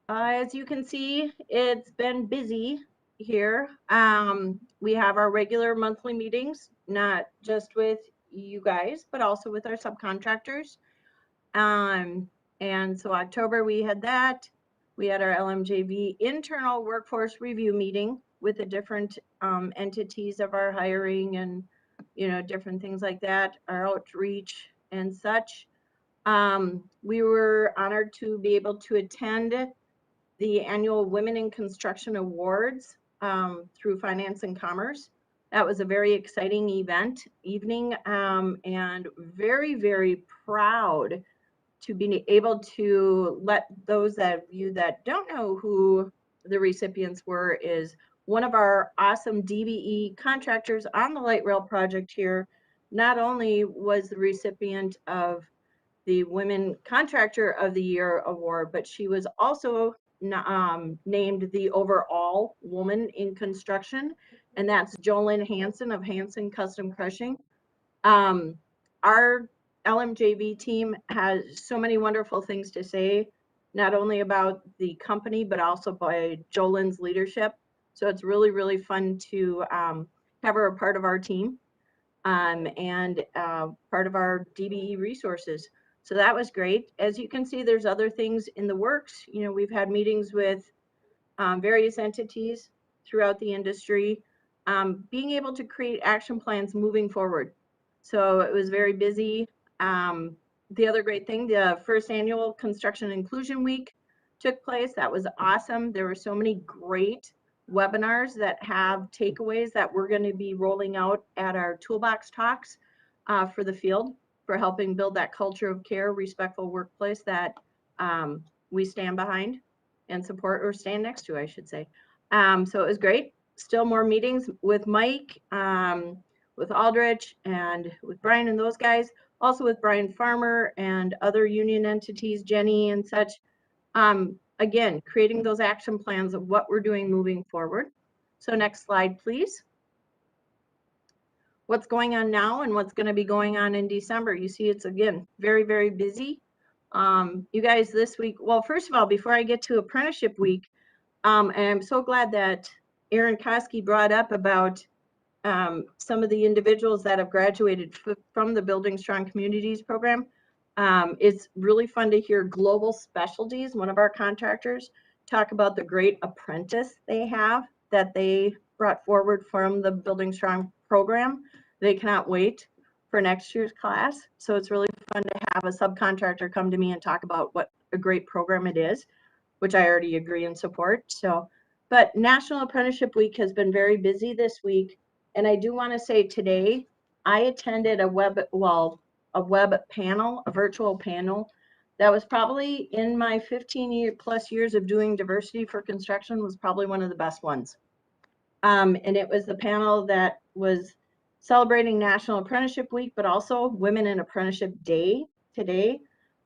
As you can see, it's been busy here. We have our regular monthly meetings, not just with you guys, but also with our subcontractors. And so October we had that. We had our LMJV internal workforce review meeting with the different entities of our hiring and, you know, different things like that, our outreach and such. We were honored to be able to attend the annual Women in Construction Awards through Finance and Commerce. That was a very exciting evening, and very, very proud to be able to let those of you that don't know who the recipients were is one of our awesome DBE contractors on the light rail project here. Not only was the recipient of the Women Contractor of the Year award, but she was also named the overall woman in construction, and that's Jolynn Hansen of Hansen Custom Crushing. Our LMJV team has so many wonderful things to say, not only about the company, but also by Jolynn's leadership. So it's really, really fun to have her a part of our team and part of our DBE resources. So that was great. As you can see, there's other things in the works. You know, we've had meetings with various entities throughout the industry, being able to create action plans moving forward. So it was very busy. The other great thing, the first annual Construction Inclusion Week took place. That was awesome. There were so many great webinars that have takeaways that we're going to be rolling out at our toolbox talks for the field, for helping build that culture of care, respectful workplace that we stand behind and support, or stand next to, I should say. So it was great. Still more meetings with Mike, with Aldrich, and with Brian and those guys. Also with Brian Farmer and other union entities, Jenny and such. Again, creating those action plans of what we're doing moving forward. So next slide, please. What's going on now and what's going to be going on in December. You see, it's again, very, very busy. You guys this week, well, first of all, before I get to Apprenticeship Week, and I'm so glad that Aaron Koski brought up about some of the individuals that have graduated from the Building Strong Communities program. It's really fun to hear Global Specialties, one of our contractors, talk about the great apprentice they have that they brought forward from the Building Strong program. They cannot wait for next year's class. So it's really fun to have a subcontractor come to me and talk about what a great program it is, which I already agree and support. So, but National Apprenticeship Week has been very busy this week. And I do want to say today, I attended a web panel, a virtual panel that was probably in my 15+ years of doing diversity for construction was probably one of the best ones. And it was the panel that was celebrating National Apprenticeship Week, but also Women in Apprenticeship Day today.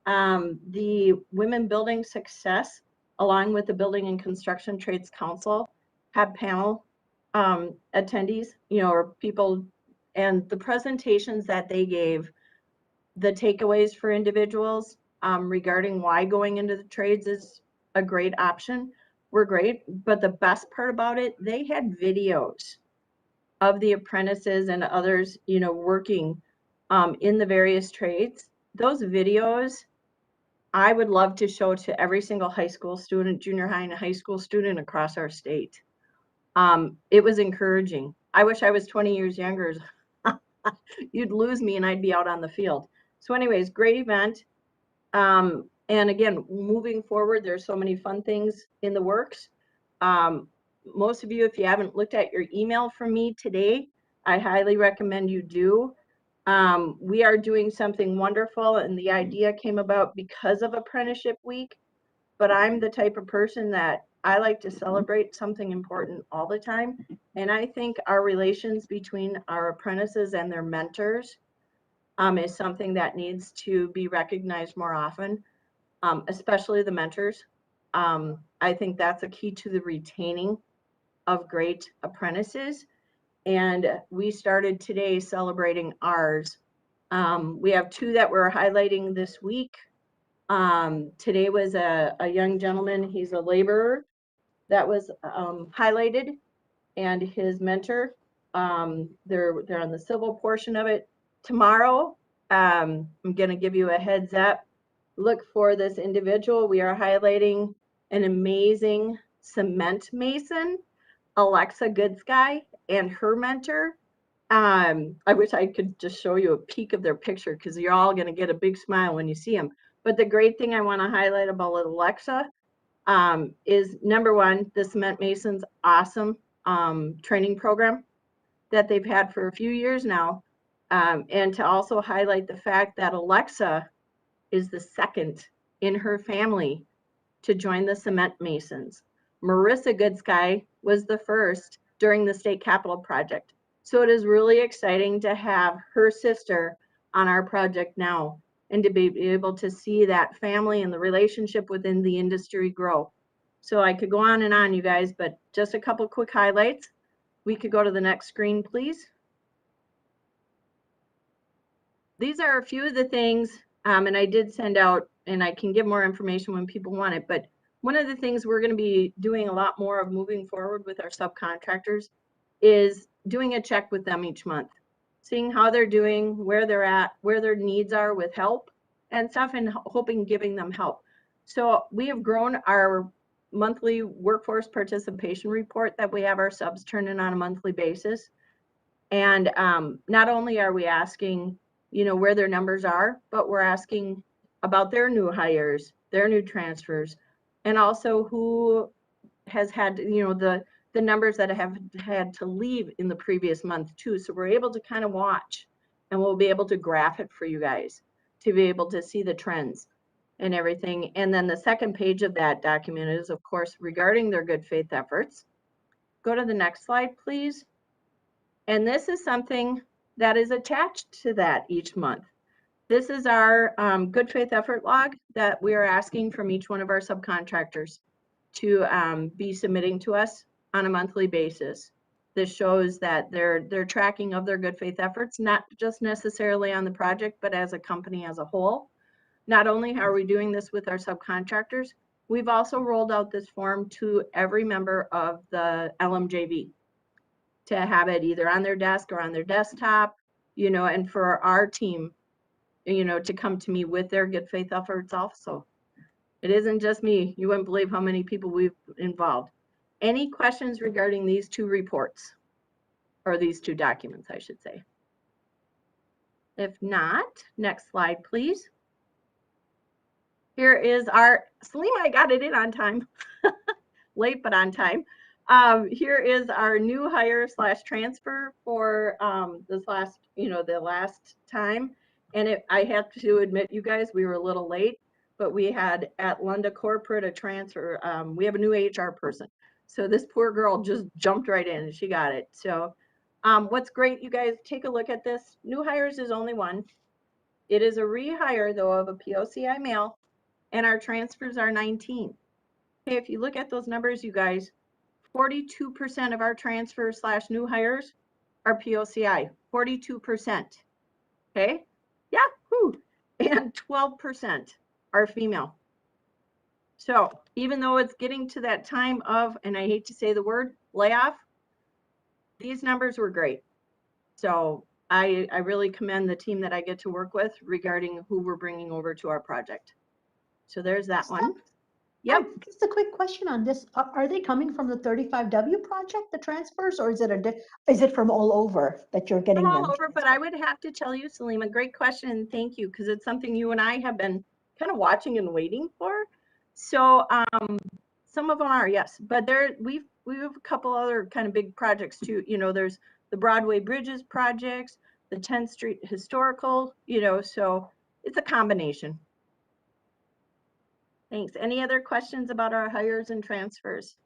The Women Building Success, along with the Building and Construction Trades Council, had panel attendees, or people, and the presentations that they gave, the takeaways for individuals regarding why going into the trades is a great option were great. But the best part about it, they had videos of the apprentices and others, working in the various trades. Those videos, I would love to show to every single high school student, junior high and high school student across our state. It was encouraging. I wish I was 20 years younger. You'd lose me and I'd be out on the field. So anyways, great event. And again, moving forward, there's so many fun things in the works. Most of you, if you haven't looked at your email from me today, I highly recommend you do. We are doing something wonderful, and the idea came about because of Apprenticeship Week, but I'm the type of person that I like to celebrate something important all the time. And I think our relations between our apprentices and their mentors is something that needs to be recognized more often, especially the mentors. I think that's a key to the retaining of great apprentices. And we started today celebrating ours. We have two that we're highlighting this week. Today was a young gentleman, he's a laborer, that was highlighted, and his mentor. They're on the civil portion of it. Tomorrow, I'm going to give you a heads up. Look for this individual. We are highlighting an amazing cement mason, Alexa Goodsky, and her mentor. I wish I could just show you a peek of their picture, because you're all going to get a big smile when you see them. But the great thing I want to highlight about Alexa is, number one, the cement mason's awesome training program that they've had for a few years now. And to also highlight the fact that Alexa is the second in her family to join the cement masons. Marissa Goodsky was the first during the state capitol project. So it is really exciting to have her sister on our project now, and to be able to see that family and the relationship within the industry grow. So I could go on and on, you guys, but just a couple quick highlights. We could go to the next screen, please. These are a few of the things, and I did send out, and I can give more information when people want it, but one of the things we're going to be doing a lot more of moving forward with our subcontractors is doing a check with them each month, seeing how they're doing, where they're at, where their needs are with help and stuff, and hoping giving them help. So we have grown our monthly workforce participation report that we have our subs turn in on a monthly basis. And not only are we asking, where their numbers are, but we're asking about their new hires, their new transfers, and also who has had, the numbers that have had to leave in the previous month too. So we're able to kind of watch, and we'll be able to graph it for you guys to be able to see the trends and everything. And then the second page of that document is, of course, regarding their good faith efforts. Go to the next slide, please. And this is something that is attached to that each month. This is our good faith effort log that we are asking from each one of our subcontractors to be submitting to us on a monthly basis. This shows that they're tracking of their good faith efforts, not just necessarily on the project, but as a company as a whole. Not only are we doing this with our subcontractors, we've also rolled out this form to every member of the LMJV to have it either on their desk or on their desktop, and for our team, to come to me with their good faith efforts also. It isn't just me. You wouldn't believe how many people we've involved. Any questions regarding these two reports, or these two documents, I should say? If not, next slide, please. Here is our, Selima, I got it in on time. Late, but on time. Here is our new hire / transfer for this last, the last time. And I have to admit, you guys, we were a little late, but we had at Lunda Corporate a transfer. We have a new HR person. So this poor girl just jumped right in and she got it. So What's great, you guys, take a look at this. New hires is only one. It is a rehire, though, of a POCI male, and our transfers are 19. Okay, if you look at those numbers, you guys, 42% of our transfers / new hires are POCI, 42%. Okay, yahoo! And 12% are female. So even though it's getting to that time of, and I hate to say the word, layoff, these numbers were great. So I really commend the team that I get to work with regarding who we're bringing over to our project. So there's that one. Yep. Just a quick question on this. Are they coming from the 35W project, the transfers, or is it from all over that you're getting From them? all over, but I would have to tell you, Salima, great question, and thank you, because it's something you and I have been kind of watching and waiting for. So some of them are, yes, but we have a couple other kind of big projects too. You know, there's the Broadway Bridges projects, the 10th Street Historical, you know, so it's a combination. Thanks. Any other questions about our hires and transfers?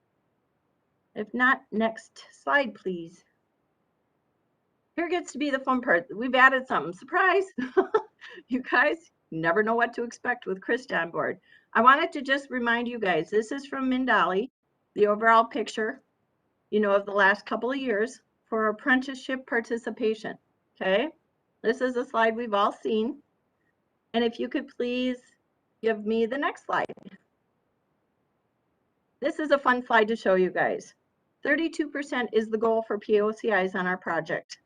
If not, next slide, please. Here gets to be the fun part. We've added something. Surprise! You guys never know what to expect with Christa on board. I wanted to just remind you guys, this is from Mindali, the overall picture, you know, of the last couple of years for apprenticeship participation. Okay, this is a slide we've all seen. And if you could please give me the next slide. This is a fun slide to show you guys. 32% is the goal for POCIs on our project.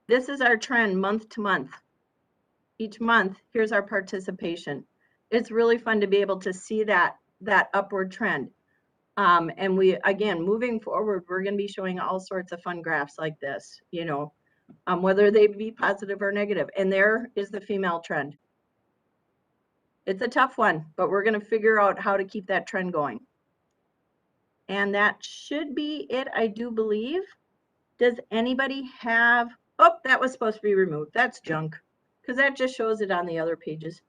This is our trend month to month. Each month, here's our participation. It's really fun to be able to see that upward trend. And we, again, moving forward, we're going to be showing all sorts of fun graphs like this, you know, whether they be positive or negative. And there is the female trend. It's a tough one, but we're going to figure out how to keep that trend going. And that should be it, I do believe. Does anybody have, oh, that was supposed to be removed. That's junk, because that just shows it on the other pages.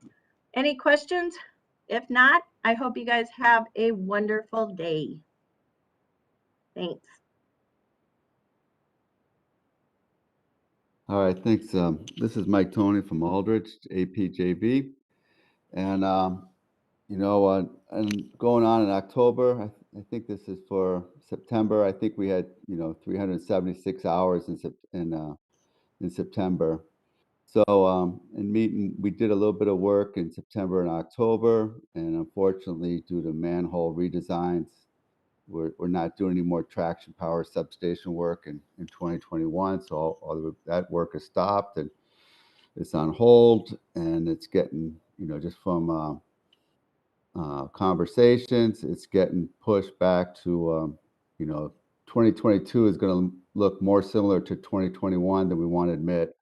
Any questions? If not, I hope you guys have a wonderful day. Thanks. All right, thanks. This is Mike Toney from Aldridge, APJV. And, you know, and going on in October, I think this is for September. I think we had, you know, 376 hours in September. So in meeting, we did a little bit of work in September and October, and unfortunately, due to manhole redesigns, we're not doing any more traction power substation work in 2021. So all that work is stopped and it's on hold, and it's getting, you know, just from conversations, it's getting pushed back to, you know, 2022 is going to look more similar to 2021 than we want to admit,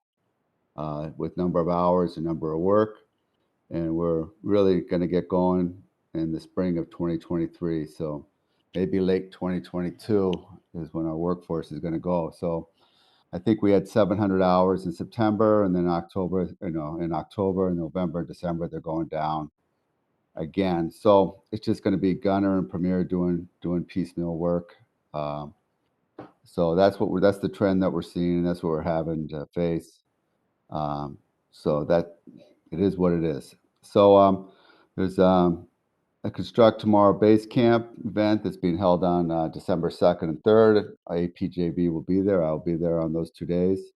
with number of hours and number of work. And we're really going to get going in the spring of 2023. So maybe late 2022 is when our workforce is going to go. So I think we had 700 hours in September, and then October, you know, in October, November, December, they're going down again. So it's just going to be Gunner and Premier doing piecemeal work. So that's the trend that we're seeing, and that's what we're having to face. So that it is what it is. So there's a Construct Tomorrow Base Camp event that's being held on December 2nd and 3rd. APJV will be there. I'll be there on those 2 days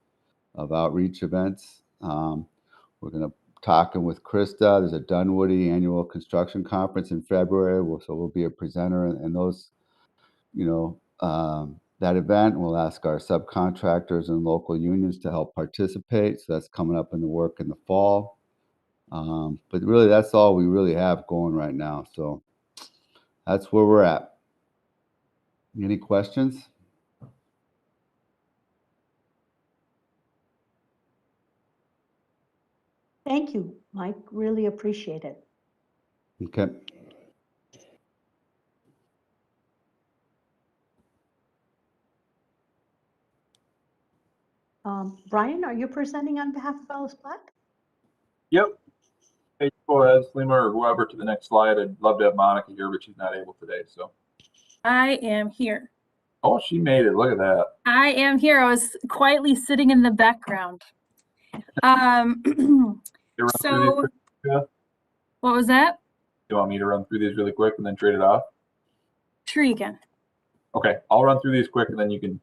of outreach events. We're going to talking with Christa. There's a Dunwoody annual construction conference in February. So we'll be a presenter in those, you know, that event. We'll ask our subcontractors and local unions to help participate. So that's coming up in the work in the fall. But really, that's all we really have going right now. So that's where we're at. Any questions? Thank you, Mike. Really appreciate it. Okay. Brian, are you presenting on behalf of Alice Black? Yep. Hey, go ahead, Salima, or whoever, to the next slide. I'd love to have Monica here, but she's not able today. So I am here. Oh, she made it. Look at that. I am here. I was quietly sitting in the background. So, what was that? You want me to run through these really quick and then trade it off? Sure you can. Okay, I'll run through these quick and then you can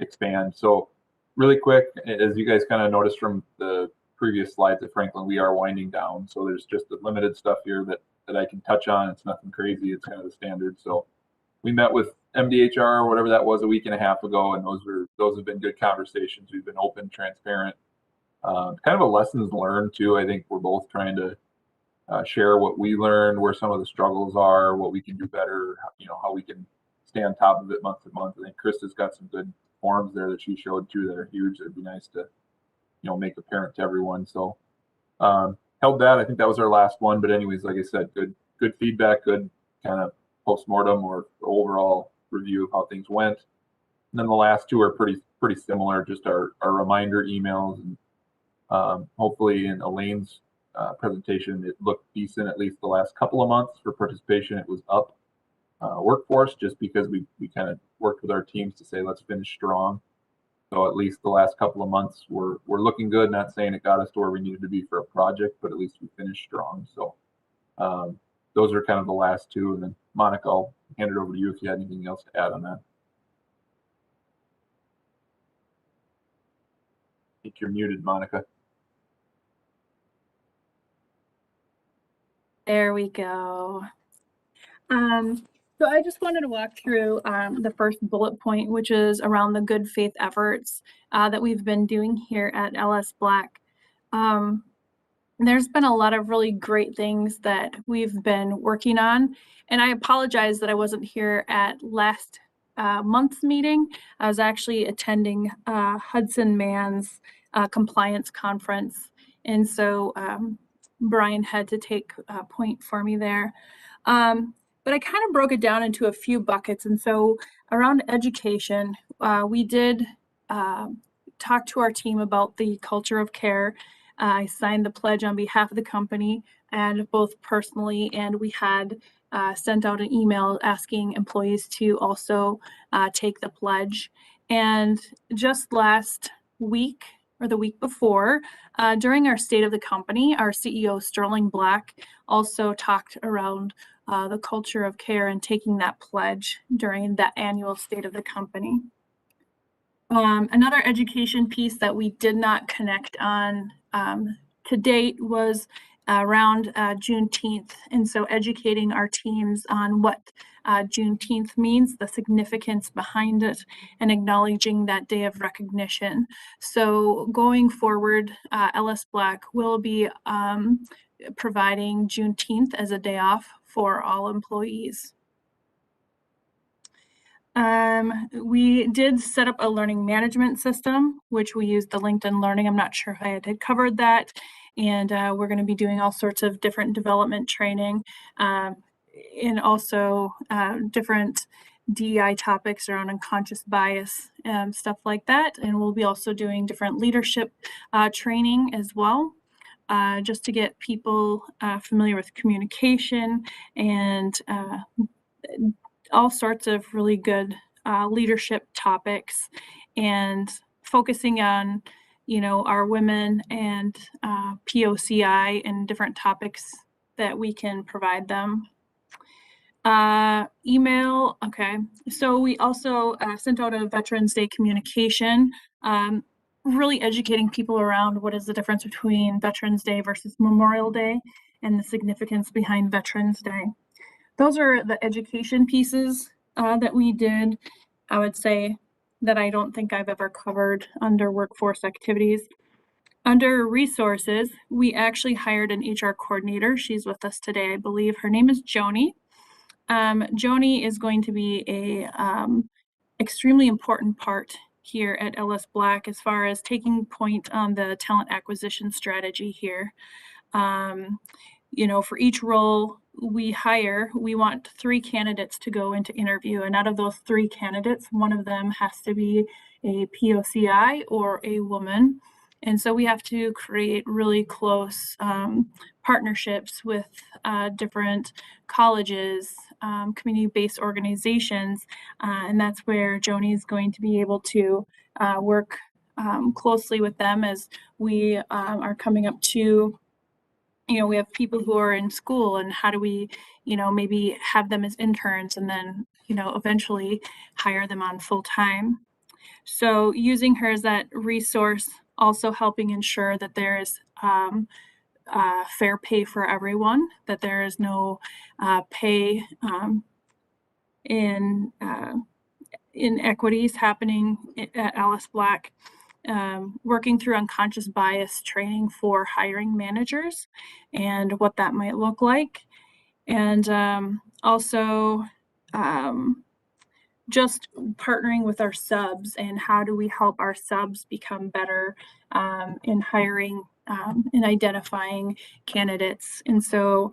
expand. So really quick, as you guys kind of noticed from the previous slides at Franklin, we are winding down. So there's just the limited stuff here that I can touch on. It's nothing crazy. It's kind of the standard. So we met with MDHR or whatever that was a week and a half ago, and those have been good conversations. We've been open, transparent, kind of a lessons learned too. I think we're both trying to share what we learned, where some of the struggles are, what we can do better, how we can stay on top of it month to month. I think Christa's got some good forms there that she showed too that are huge. It'd be nice to, make apparent to everyone. So held that. I think that was our last one. But anyways, like I said, good feedback, good kind of postmortem or overall review of how things went. And then the last two are pretty similar, just our reminder emails. And hopefully in Elaine's presentation, it looked decent at least the last couple of months for participation. It was up workforce just because we kind of worked with our teams to say, let's finish strong. So at least the last couple of months we're looking good. Not saying it got us to where we needed to be for a project, but at least we finished strong. So those are kind of the last two. And then Monica, I'll hand it over to you if you had anything else to add on that. I think you're muted, Monica. There we go. So I just wanted to walk through the first bullet point, which is around the good faith efforts that we've been doing here at LS Black. There's been a lot of really great things that we've been working on, and I apologize that I wasn't here at last month's meeting. I was actually attending Hudson Man's compliance conference, and so Brian had to take point for me there. But I kind of broke it down into a few buckets. And so around education, we did talk to our team about the culture of care. I signed the pledge on behalf of the company and both personally, and we had sent out an email asking employees to also take the pledge. And just last week, or the week before, during our State of the Company, our CEO, Sterling Black, also talked around the culture of care and taking that pledge during that annual State of the Company. Another education piece that we did not connect on to date was around Juneteenth. And so educating our teams on what Juneteenth means, the significance behind it, and acknowledging that day of recognition. So going forward, LS Black will be providing Juneteenth as a day off for all employees. We did set up a learning management system, which we used the LinkedIn Learning. I'm not sure if I had covered that. And we're going to be doing all sorts of different development training and also different DEI topics around unconscious bias, stuff like that. And we'll be also doing different leadership training as well, just to get people familiar with communication and all sorts of really good leadership topics, and focusing on, our women and POCI and different topics that we can provide them. Email, okay. So we also sent out a Veterans Day communication, really educating people around what is the difference between Veterans Day versus Memorial Day and the significance behind Veterans Day. Those are the education pieces that we did. I would say that I don't think I've ever covered under workforce activities. Under resources, we actually hired an HR coordinator. She's with us today, I believe. Her name is Joni. Joni is going to be a extremely important part here at LS Black as far as taking point on the talent acquisition strategy here. For each role we hire, we want 3 candidates to go into interview. And out of those 3 candidates, one of them has to be a POCI or a woman. And so we have to create really close partnerships with different colleges, community-based organizations, and that's where Joni is going to be able to work closely with them as we are coming up to, we have people who are in school, and how do we, maybe have them as interns and then, eventually hire them on full time. So using her as that resource, also helping ensure that there is fair pay for everyone, that there is no pay inequities happening at Alice Black. Working through unconscious bias training for hiring managers and what that might look like. And also just partnering with our subs and how do we help our subs become better in hiring and identifying candidates. And so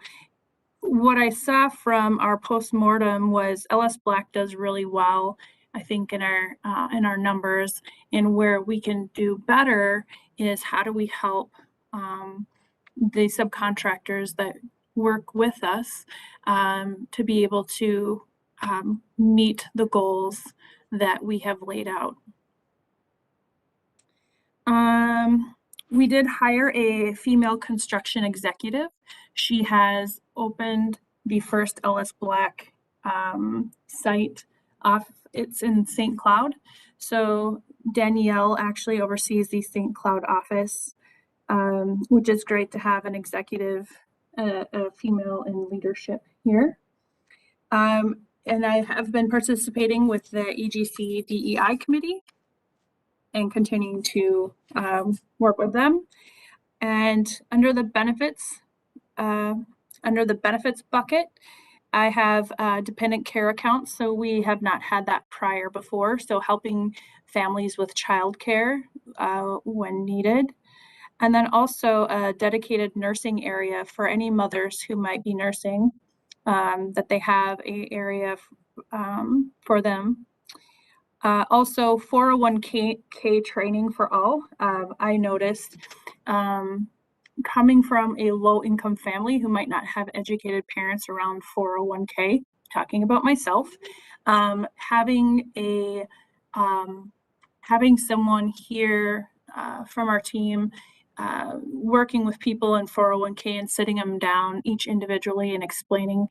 what I saw from our postmortem was LS Black does really well, I think, in our numbers, and where we can do better is how do we help the subcontractors that work with us to be able to meet the goals that we have laid out. We did hire a female construction executive. She has opened the first LS Black site off. It's in St. Cloud. So Danielle actually oversees the St. Cloud office, which is great to have an executive, a female in leadership here. And I have been participating with the EGC DEI committee and continuing to work with them. And under the benefits bucket, I have dependent care accounts. So we have not had that prior before. So helping families with childcare when needed. And then also a dedicated nursing area for any mothers who might be nursing, that they have an area for them. Also 401k training for all. I noticed coming from a low income family who might not have educated parents around 401k, talking about myself, having someone here from our team working with people in 401k and sitting them down each individually and explaining,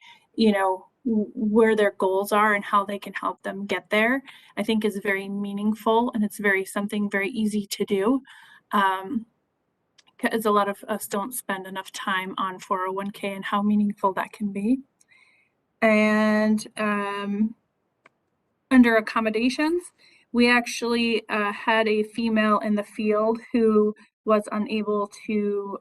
where their goals are and how they can help them get there, I think is very meaningful, and it's something very easy to do. Because a lot of us don't spend enough time on 401k and how meaningful that can be. And under accommodations, we actually had a female in the field who was unable to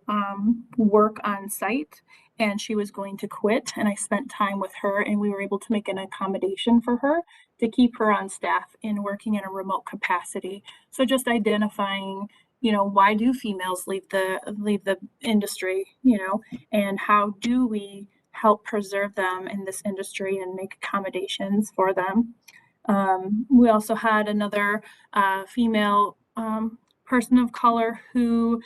work on site, and she was going to quit, and I spent time with her, and we were able to make an accommodation for her to keep her on staff and working in a remote capacity. So just identifying, why do females leave the industry, and how do we help preserve them in this industry and make accommodations for them. We also had another female person of color who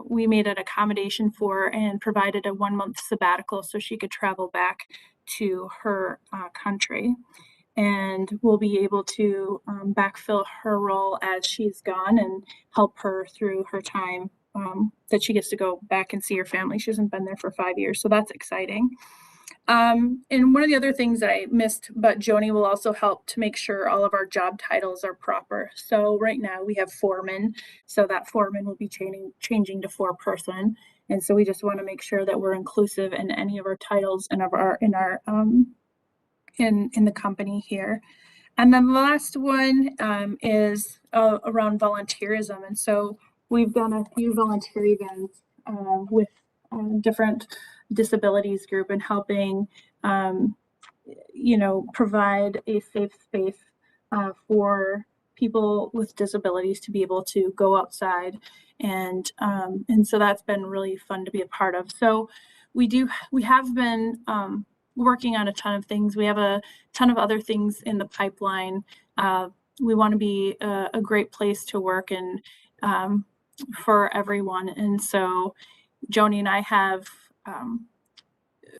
we made an accommodation for and provided a 1-month sabbatical so she could travel back to her country. And we'll be able to backfill her role as she's gone and help her through her time that she gets to go back and see her family. She hasn't been there for 5 years, so that's exciting. And one of the other things that I missed, but Joni will also help to make sure all of our job titles are proper. So right now we have foreman, so that foreman will be changing to foreperson. And so we just want to make sure that we're inclusive in any of our titles and in the company here. And then the last one is around volunteerism. And so we've done a few volunteer events with different disabilities group and helping, provide a safe space for people with disabilities to be able to go outside. And so that's been really fun to be a part of. So we have been working on a ton of things. We have a ton of other things in the pipeline. We want to be a great place to work and for everyone. And so Joni and I have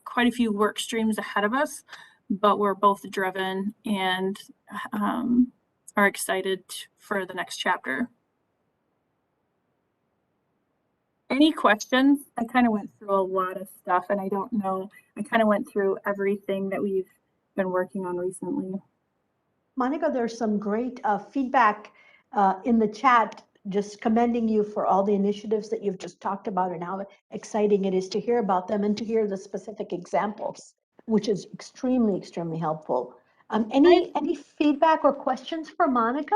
quite a few work streams ahead of us, but we're both driven and are excited for the next chapter. Any questions? I kind of went through a lot of stuff, and I don't know. I kind of went through everything that we've been working on recently. Monica, there's some great feedback in the chat, just commending you for all the initiatives that you've just talked about and how exciting it is to hear about them and to hear the specific examples, which is extremely, extremely helpful. Any feedback or questions for Monica?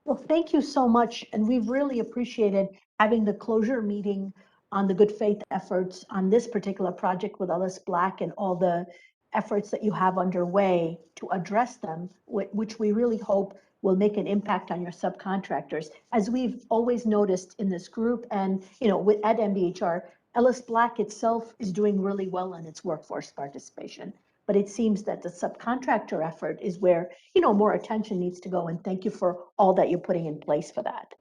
Well, thank you so much. And we've really appreciated having the closure meeting on the good faith efforts on this particular project with Ellis Black and all the efforts that you have underway to address them, which we really hope will make an impact on your subcontractors. As we've always noticed in this group and, you know, at MBHR, Ellis Black itself is doing really well in its workforce participation. But it seems that the subcontractor effort is where, you know, more attention needs to go. And thank you for all that you're putting in place for that.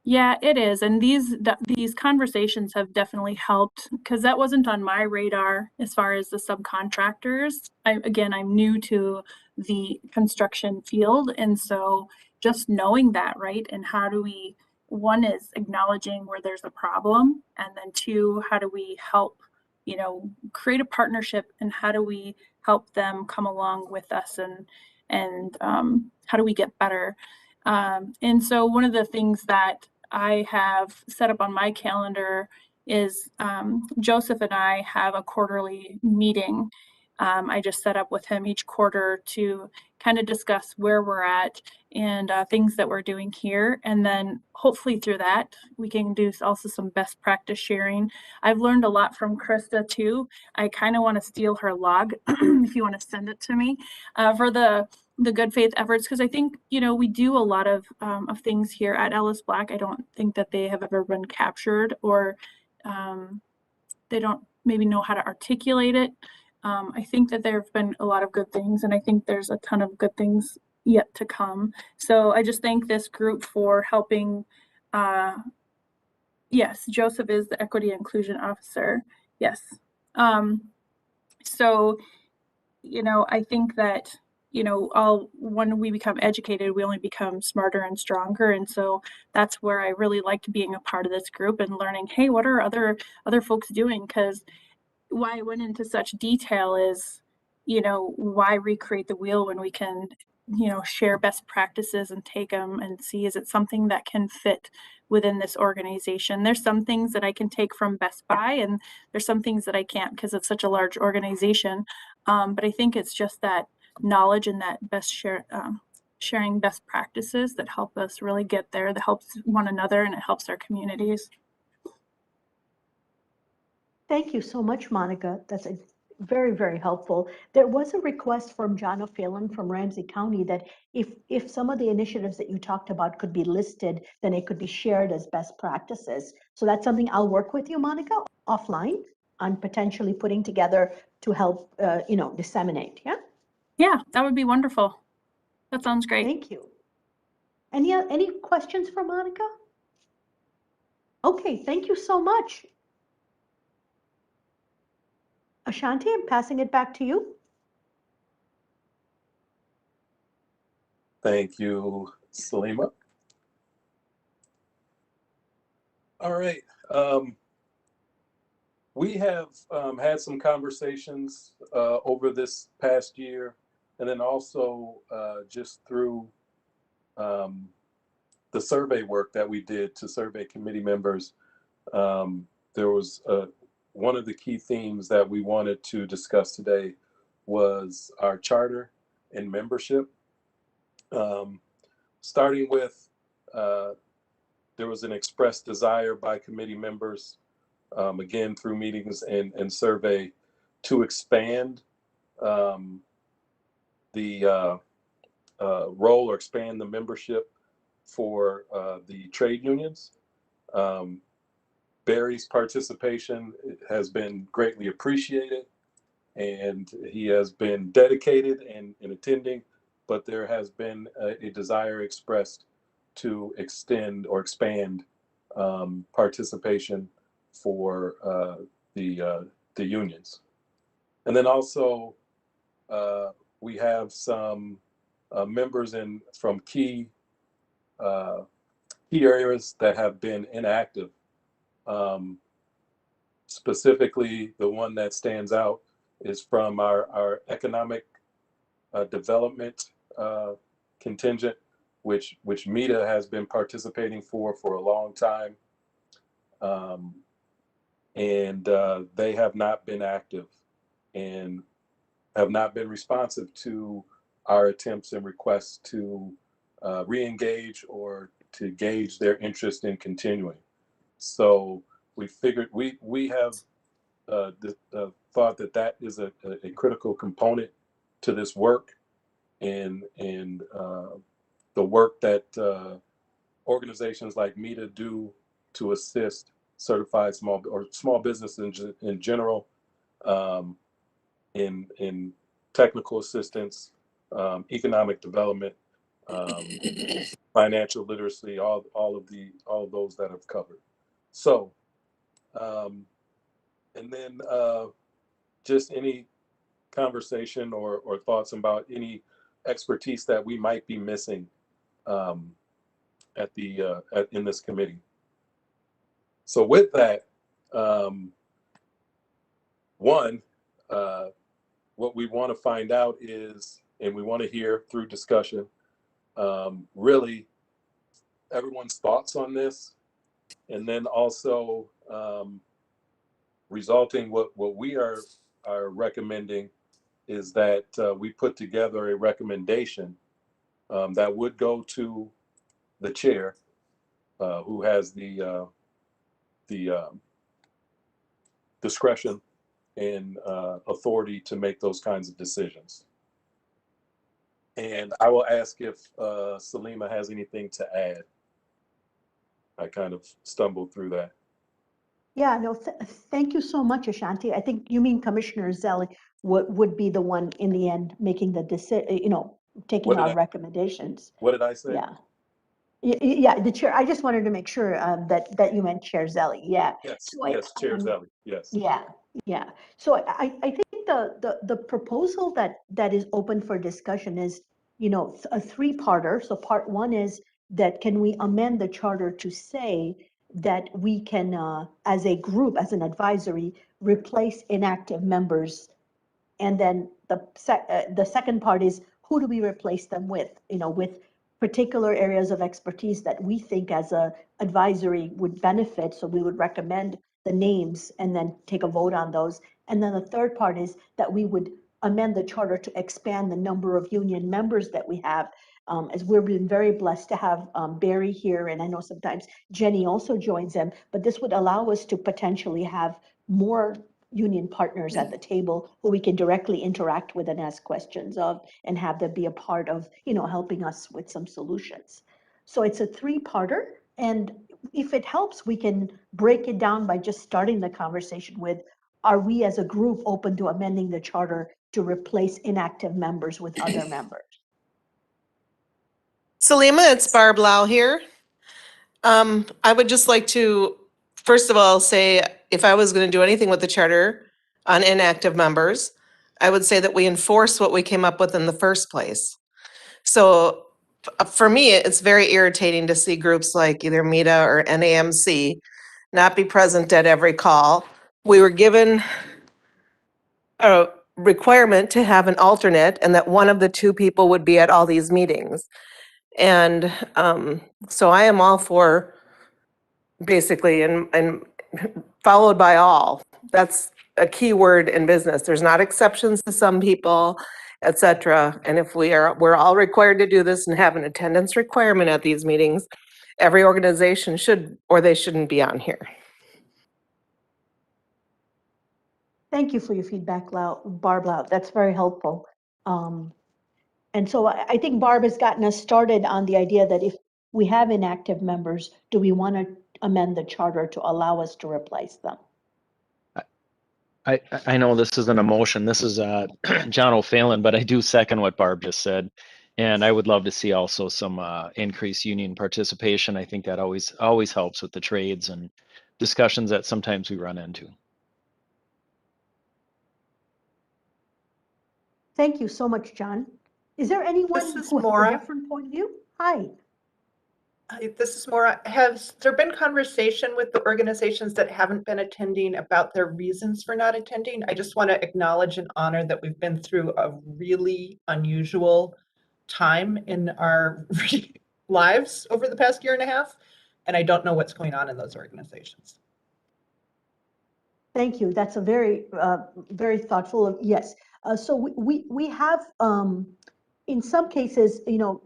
Yeah, it is. And these conversations have definitely helped, because that wasn't on my radar as far as the subcontractors. I'm new to the construction field. And so just knowing that, right? And how do we, one is acknowledging where there's a problem. And then two, how do we help, you know, create a partnership, and how do we help them come along with us, and how do we get better? And so one of the things that I have set up on my calendar is Joseph and I have a quarterly meeting. I just set up with him each quarter to kind of discuss where we're at and things that we're doing here. And then hopefully through that, we can do also some best practice sharing. I've learned a lot from Christa too. I kind of want to steal her log if you want to send it to me for the good faith efforts, because I think, you know, we do a lot of things here at Ellis Black. I don't think that they have ever been captured, or they don't maybe know how to articulate it. I think that there have been a lot of good things, and I think there's a ton of good things yet to come. So I just thank this group for helping. Yes, Joseph is the Equity Inclusion Officer. Yes. So, you know, I think that, you know, when we become educated, we only become smarter and stronger. And so that's where I really liked being a part of this group and learning, hey, what are other folks doing? Because why I went into such detail is, you know, why recreate the wheel when we can, you know, share best practices and take them and see, is it something that can fit within this organization? There's some things that I can take from Best Buy, and there's some things that I can't because it's such a large organization. But I think it's just that knowledge and that sharing best practices that help us really get there, that helps one another, and it helps our communities. Thank you so much, Monica. That's very, very helpful. There was a request from John O'Phelan from Ramsey County that if some of the initiatives that you talked about could be listed, then it could be shared as best practices. So that's something I'll work with you, Monica, offline on potentially putting together to help, you know, disseminate. Yeah. Yeah, that would be wonderful. That sounds great. Thank you. Any questions for Monica? Okay, thank you so much. Ashanti, I'm passing it back to you. Thank you, Salima. All right. We have had some conversations over this past year, and then also just through the survey work that we did to survey committee members. There was one of the key themes that we wanted to discuss today was our charter and membership. Starting with, there was an expressed desire by committee members, again, through meetings and survey, to expand the role or expand the membership for the trade unions. Barry's participation has been greatly appreciated, and he has been dedicated in attending, but there has been a desire expressed to extend or expand participation for the unions. And then also we have some members from key areas that have been inactive. Specifically, the one that stands out is from our economic development contingent, which META has been participating for a long time. And they have not been active and have not been responsive to our attempts and requests to re-engage or to gauge their interest in continuing. So we figured we have thought that is a critical component to this work, and the work that organizations like META do to assist certified small businesses in general, in technical assistance, economic development, financial literacy, all of those that I've covered. So, and then just any conversation or thoughts about any expertise that we might be missing in this committee. So with that, what we want to find out is, and we want to hear through discussion, really everyone's thoughts on this, and then also resulting what we are recommending is that we put together a recommendation that would go to the chair, who has the discretion and authority to make those kinds of decisions. And I will ask if Salima has anything to add. I kind of stumbled through that. Yeah, no, thank you so much, Ashanti. I think you mean Commissioner Zelli would be the one in the end making the decision, taking our recommendations. What did I say? Yeah. Yeah, the chair. I just wanted to make sure that you meant Chair Zelli. Yeah. Yes, So yes, Chair Zelli. Yes. Yeah, yeah. So I think the proposal that is open for discussion is, a three-parter. So part one is that can we amend the charter to say that we can, as a group, as an advisory, replace inactive members, and then the second part is who do we replace them with? With particular areas of expertise that we think as a advisory would benefit. So we would recommend the names and then take a vote on those. And then the third part is that we would amend the charter to expand the number of union members that we have. As we've been very blessed to have Barry here, and I know sometimes Jenny also joins them, but this would allow us to potentially have more union partners at the table who we can directly interact with and ask questions of, and have them be a part of, helping us with some solutions. So it's a three-parter, and if it helps, we can break it down by just starting the conversation with, are we as a group open to amending the charter to replace inactive members with other members? Salima, it's Barb Lau here. I would just like to, first of all, say if I was going to do anything with the charter on inactive members, I would say that we enforce what we came up with in the first place. So for me, it's very irritating to see groups like either META or NAMC not be present at every call. We were given a requirement to have an alternate and that one of the two people would be at all these meetings. And so I am all for basically and followed by all. That's a key word in business. There's not exceptions to some people, etc. And if we're all required to do this and have an attendance requirement at these meetings, every organization should, or they shouldn't be on here. Thank you for your feedback, Barb Lau. That's very helpful. And so I think Barb has gotten us started on the idea that if we have inactive members, do we want to amend the charter to allow us to replace them? I know this isn't a motion. This is John O'Phelan, but I do second what Barb just said. And I would love to see also some increased union participation. I think that always helps with the trades and discussions that sometimes we run into. Thank you so much, John. Is there anyone This is who has Maura. a different point of view? Hi. Hi, this is Maura. Has there been conversation with the organizations that haven't been attending about their reasons for not attending? I just want to acknowledge and honor that we've been through a really unusual time in our lives over the past year and a half, and I don't know what's going on in those organizations. Thank you. That's a very, very thoughtful of, yes. So we have, in some cases, you know,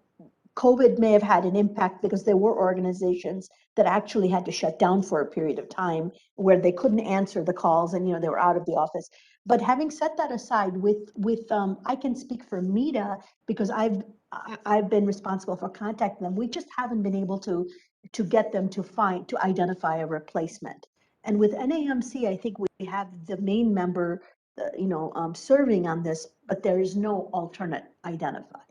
COVID may have had an impact because there were organizations that actually had to shut down for a period of time where they couldn't answer the calls and, you know, they were out of the office. But having set that aside, I can speak for MEDA because I've been responsible for contacting them. We just haven't been able to get them to identify a replacement. And with NAMC, I think we have the main member, you know, serving on this, but there is no alternate identified.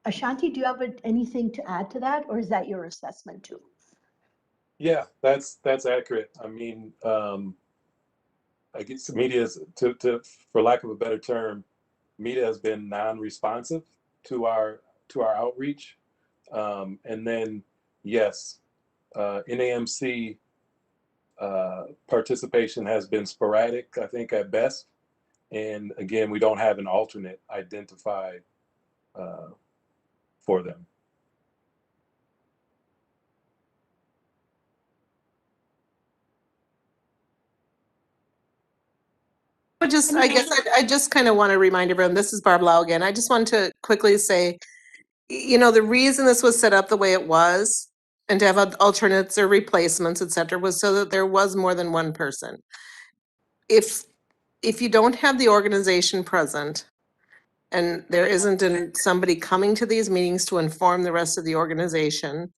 Ashanti, do you have anything to add to that, or is that your assessment too? Yeah, that's accurate. I mean, I guess media is, for lack of a better term, media has been non-responsive to our outreach, and then yes, NAMC participation has been sporadic, I think at best, and again, we don't have an alternate identified for them. I just kind of want to remind everyone, this is Barb Lau again. I just want to quickly say, you know, the reason this was set up the way it was and to have alternates or replacements, et cetera, was so that there was more than one person. If you don't have the organization present and there isn't somebody coming to these meetings to inform the rest of the organization,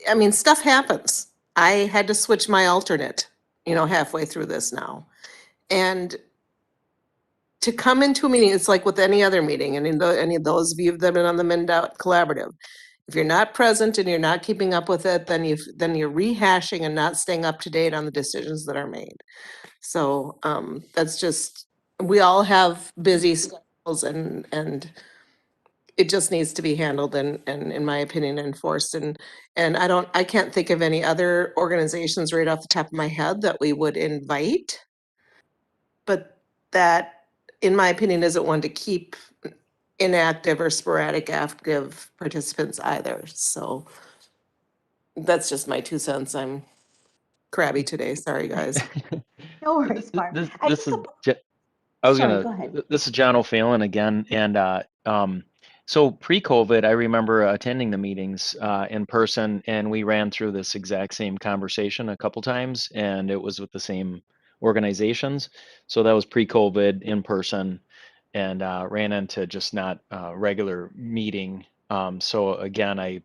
I mean, stuff happens. I had to switch my alternate, you know, halfway through this now. And to come into a meeting, it's like with any other meeting, and any of those of you that have been on the MnDOT Collaborative, if you're not present and you're not keeping up with it, then you're rehashing and not staying up to date on the decisions that are made. So that's just, we all have busy schedules, and it just needs to be handled and in my opinion enforced. And I can't think of any other organizations right off the top of my head that we would invite, but that, in my opinion, isn't one to keep inactive or sporadic active participants either. So that's just my 2 cents. I'm crabby today. Sorry, guys. No worries, Barb. This is Jon O'Phelan again, and so pre-COVID, I remember attending the meetings in person, and we ran through this exact same conversation a couple times, and it was with the same organizations. So that was pre-COVID in person, and ran into just not regular meeting. So again, I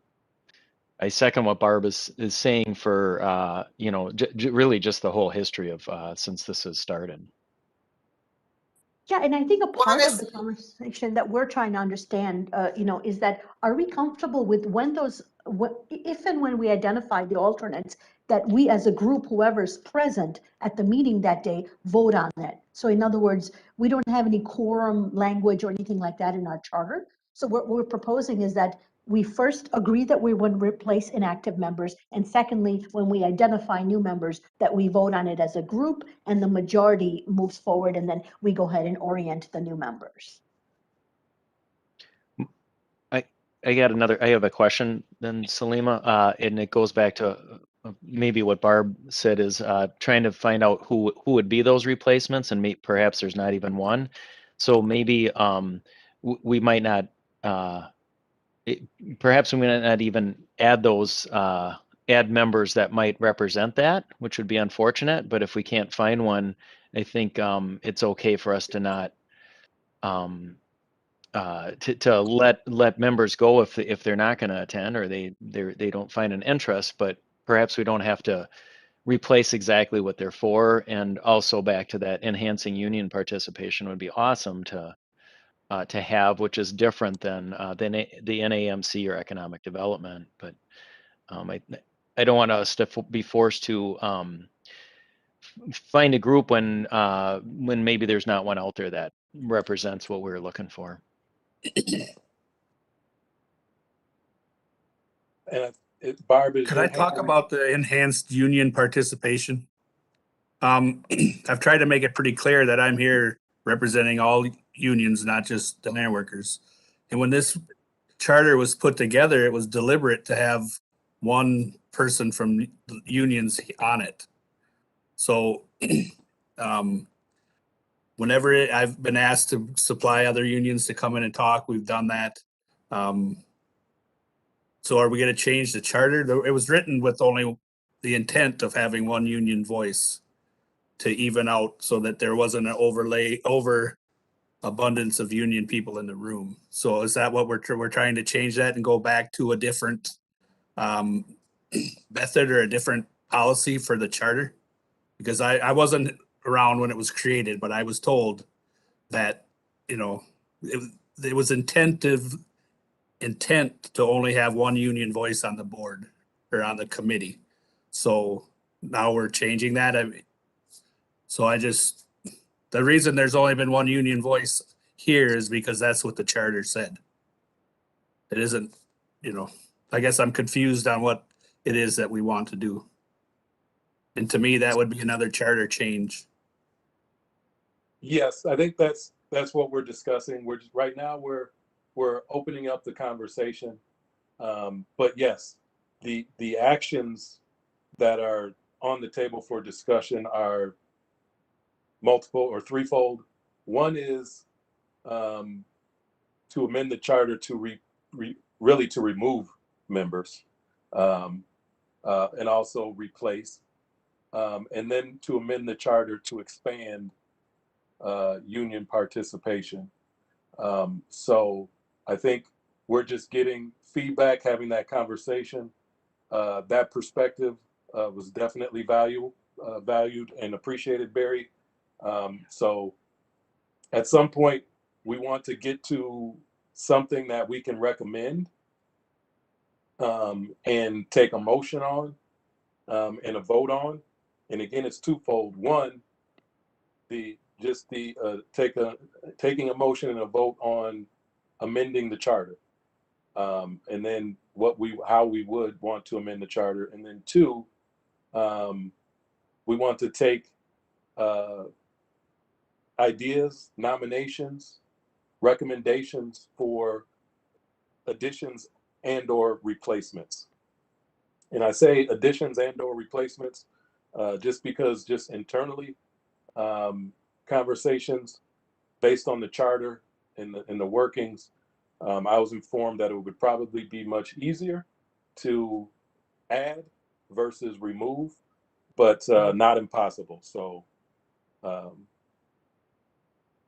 second what Barb is saying for you know, really just the whole history of since this has started. Yeah, and I think a part of the conversation that we're trying to understand, you know, is that are we comfortable with when if and when we identify the alternates, that we as a group, whoever's present at the meeting that day, vote on it. So in other words, we don't have any quorum language or anything like that in our charter. So what we're proposing is that we first agree that we would replace inactive members, and secondly, when we identify new members, that we vote on it as a group and the majority moves forward, and then we go ahead and orient the new members. I have a question then, Salima, and it goes back to maybe what Barb said, is trying to find out who would be those replacements, and perhaps there's not even one. So maybe we might not, perhaps we might not even add those, add members that might represent that, which would be unfortunate. But if we can't find one, I think it's okay for us to not, to let members go if they're not going to attend, or they don't find an interest. But perhaps we don't have to replace exactly what they're for. And also back to that, enhancing union participation would be awesome to have, which is different than the NAMC or economic development. But I don't want us to be forced to find a group when maybe there's not one out there that represents what we're looking for. And Barb, could I talk about the enhanced union participation? I've tried to make it pretty clear that I'm here representing all unions, not just the iron workers. And when this charter was put together, it was deliberate to have one person from unions on it. So whenever I've been asked to supply other unions to come in and talk, we've done that. So are we going to change the charter? It was written with only the intent of having one union voice to even out so that there wasn't an overabundance of union people in the room. So is that what we're trying to change that and go back to a different method or a different policy for the charter? Because I wasn't around when it was created, but I was told that, you know, it was intent to only have one union voice on the board or on the committee. So now we're changing that. The reason there's only been one union voice here is because that's what the charter said. It isn't, you know, I guess I'm confused on what it is that we want to do. And to me, that would be another charter change. Yes, I think that's what we're discussing. Right now we're opening up the conversation. But yes, the actions that are on the table for discussion are multiple or threefold. One is to amend the charter to really to remove members and also replace, and then to amend the charter to expand union participation. So I think we're just getting feedback, having that conversation. That perspective was definitely valued and appreciated, Barry. So at some point, we want to get to something that we can recommend and take a motion on and a vote on. And again, it's twofold. One, taking a motion and a vote on amending the charter, and then how we would want to amend the charter, and then two, we want to take ideas, nominations, recommendations for additions and or replacements. And I say additions and or replacements just because just internally, conversations based on the charter and the workings, I was informed that it would probably be much easier to add versus remove, but not impossible. So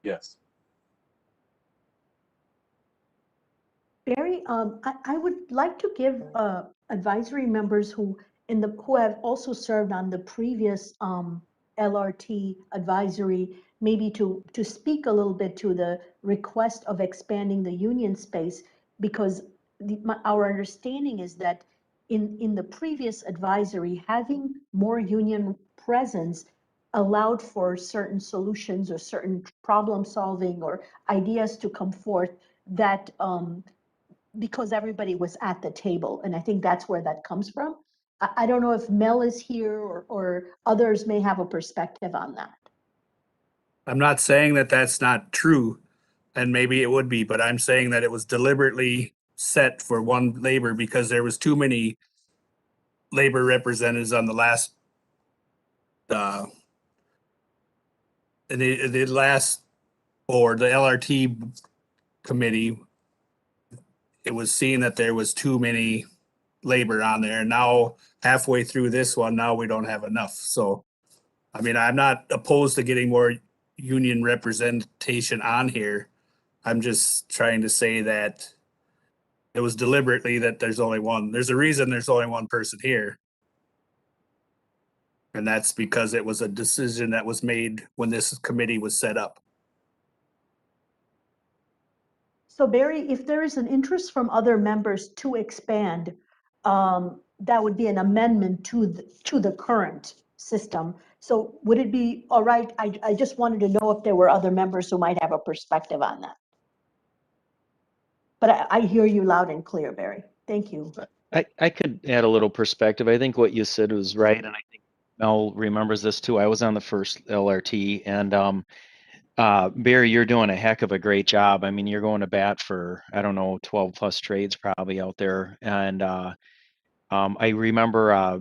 yes. Barry, I would like to give advisory members who have also served on the previous LRT advisory, maybe to speak a little bit to the request of expanding the union space, because our understanding is that in the previous advisory, having more union presence allowed for certain solutions or certain problem solving or ideas to come forth that because everybody was at the table. And I think that's where that comes from. I don't know if Mel is here or others may have a perspective on that. I'm not saying that that's not true, and maybe it would be, but I'm saying that it was deliberately set for one labor because there was too many labor representatives on the last the last board, the LRT committee. It was seen that there was too many labor on there. Now halfway through this one, now we don't have enough. So, I mean, I'm not opposed to getting more union representation on here. I'm just trying to say that it was deliberately that there's only one. There's a reason there's only one person here. And that's because it was a decision that was made when this committee was set up. So Barry, if there is an interest from other members to expand, that would be an amendment to the current system. So would it be all right? I just wanted to know if there were other members who might have a perspective on that. But I hear you loud and clear, Barry. Thank you. I could add a little perspective. I think what you said was right, and I think Mel remembers this too. I was on the first LRT, and Barry, you're doing a heck of a great job. I mean, you're going to bat for, I don't know, 12 plus trades probably out there. And I remember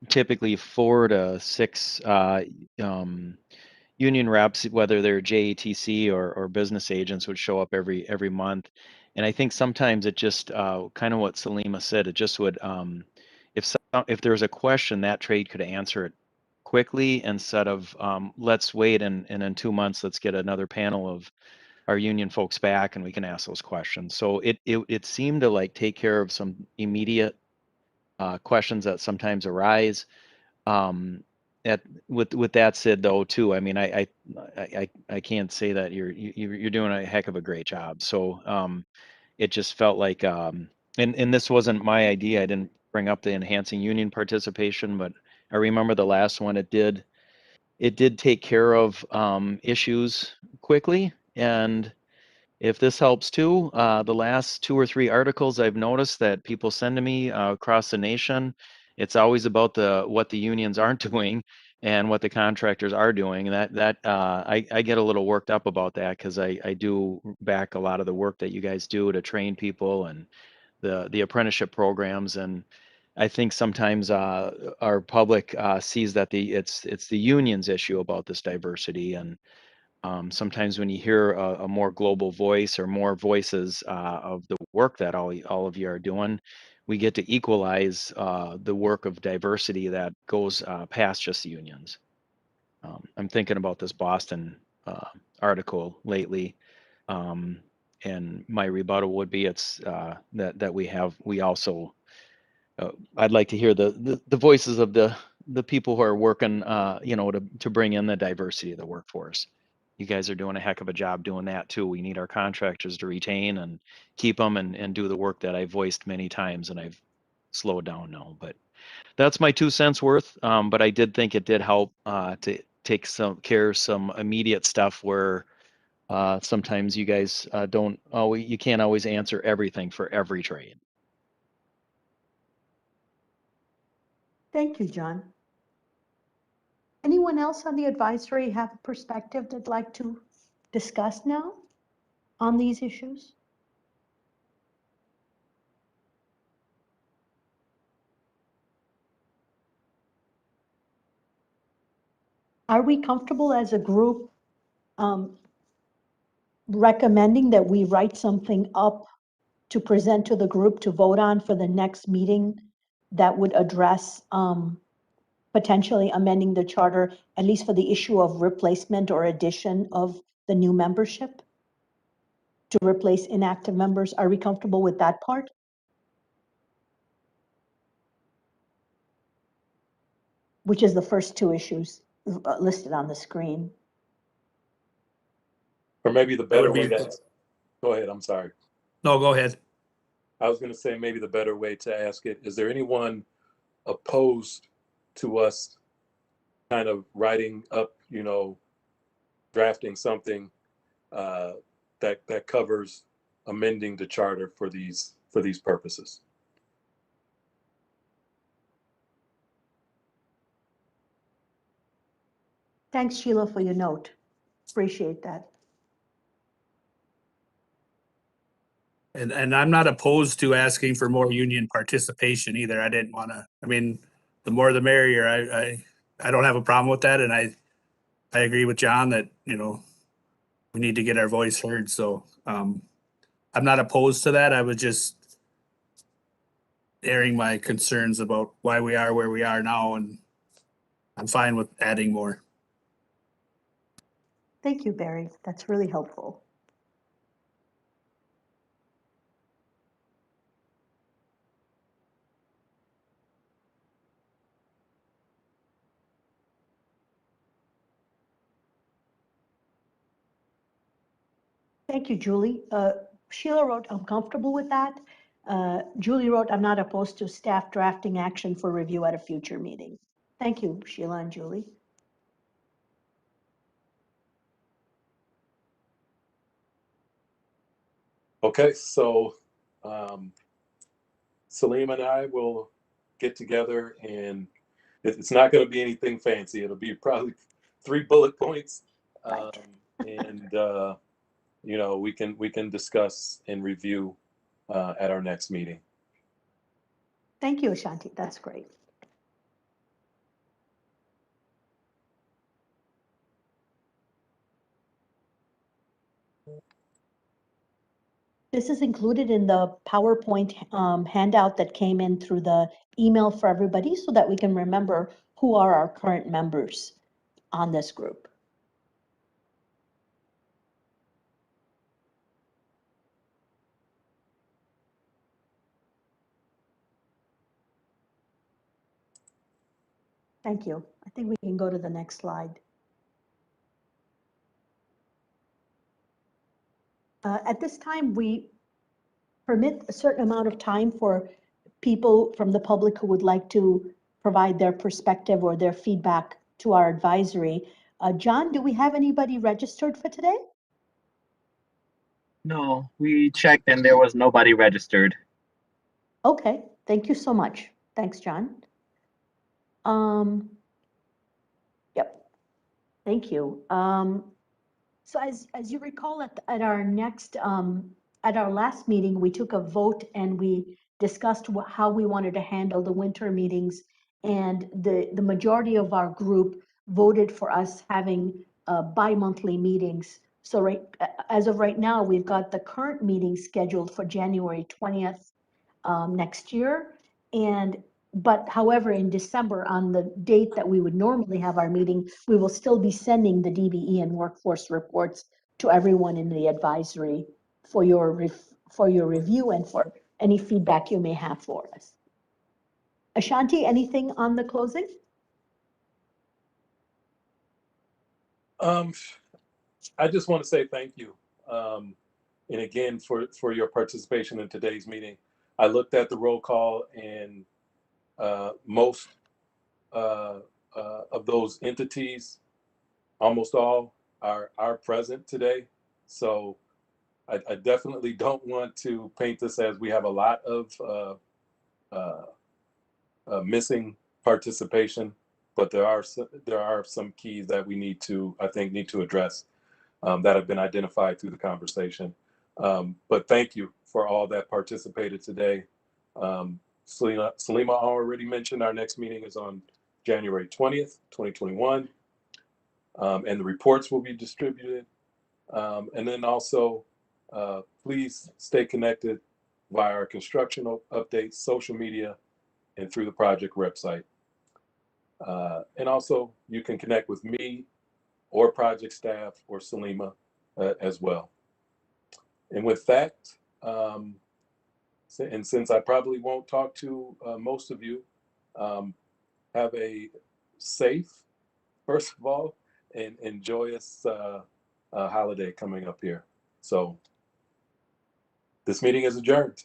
typically 4 to 6 union reps, whether they're JATC or business agents, would show up every month. And I think sometimes it just kind of what Salima said, it just would, if there was a question, that trade could answer it quickly instead of let's wait and in 2 months let's get another panel of our union folks back and we can ask those questions. So it seemed to like take care of some immediate questions that sometimes arise. With that said though too, I mean I can't say that you're doing a heck of a great job. So it just felt like and this wasn't my idea. I didn't bring up the enhancing union participation, but I remember the last one, it did take care of issues quickly. And if this helps too, the last 2 or 3 articles I've noticed that people send to me across the nation, it's always about what the unions aren't doing and what the contractors are doing. And I get a little worked up about that because I do back a lot of the work that you guys do to train people and the apprenticeship programs. And I think sometimes our public sees that it's the union's issue about this diversity. And sometimes when you hear a more global voice or more voices of the work that all of you are doing, we get to equalize the work of diversity that goes past just the unions. I'm thinking about this Boston article lately. And my rebuttal would be that we also I'd like to hear the voices of the people who are working to bring in the diversity of the workforce. You guys are doing a heck of a job doing that too. We need our contractors to retain and keep them and do the work that I've voiced many times, and I've slowed down now. But that's my 2 cents worth. But I did think it did help to take some immediate stuff where sometimes you guys you can't always answer everything for every trade. Thank you, John. Anyone else on the advisory have a perspective they'd like to discuss now on these issues? Are we comfortable as a group recommending that we write something up to present to the group to vote on for the next meeting that would address potentially amending the charter, at least for the issue of replacement or addition of the new membership to replace inactive members? Are we comfortable with that part? Which is the first 2 issues listed on the screen. Or maybe the better way to ask. Go ahead, I'm sorry. No, go ahead. I was going to say maybe the better way to ask it, is there anyone opposed to us kind of writing up, drafting something that covers amending the charter for these purposes? Thanks, Sheila, for your note. Appreciate that. And I'm not opposed to asking for more union participation either. I didn't want to, I mean, the more the merrier. I don't have a problem with that. And I agree with John that, we need to get our voice heard. So I'm not opposed to that. I was just airing my concerns about why we are where we are now. And I'm fine with adding more. Thank you, Barry. That's really helpful. Thank you, Julie. Sheila wrote, I'm comfortable with that. Julie wrote, I'm not opposed to staff drafting action for review at a future meeting. Thank you, Sheila and Julie. Okay, so Salim and I will get together, and it's not going to be anything fancy. It'll be probably 3 bullet points, and you know, we can discuss and review at our next meeting. Thank you, Ashanti. That's great. This is included in the PowerPoint handout that came in through the email for everybody so that we can remember who are our current members on this group. Thank you. I think we can go to the next slide. At this time, we permit a certain amount of time for people from the public who would like to provide their perspective or their feedback to our advisory. John, do we have anybody registered for today? No, we checked and there was nobody registered. Okay, thank you so much. Thanks, John. Yep, thank you. So as you recall, at our next at our last meeting, we took a vote and we discussed how we wanted to handle the winter meetings, and the majority of our group voted for us having bi-monthly meetings. So as of right now, we've got the current meeting scheduled for January 20th next year, but however, in December, on the date that we would normally have our meeting, we will still be sending the DBE and workforce reports to everyone in the advisory for your review and for any feedback you may have for us. Ashanti, anything on the closing? I just want to say thank you. And again, for your participation in today's meeting. I looked at the roll call, and most of those entities, almost all, are present today. So I definitely don't want to paint this as we have a lot of missing participation, but there are some keys that we need to address that have been identified through the conversation. But thank you for all that participated today. Salima already mentioned our next meeting is on January 20th, 2021, and the reports will be distributed. And then also, please stay connected via our construction updates, social media, and through the project website. And also, you can connect with me or project staff or Salima as well. And with that, and since I probably won't talk to most of you, have a safe, first of all, and joyous holiday coming up here. So this meeting is adjourned.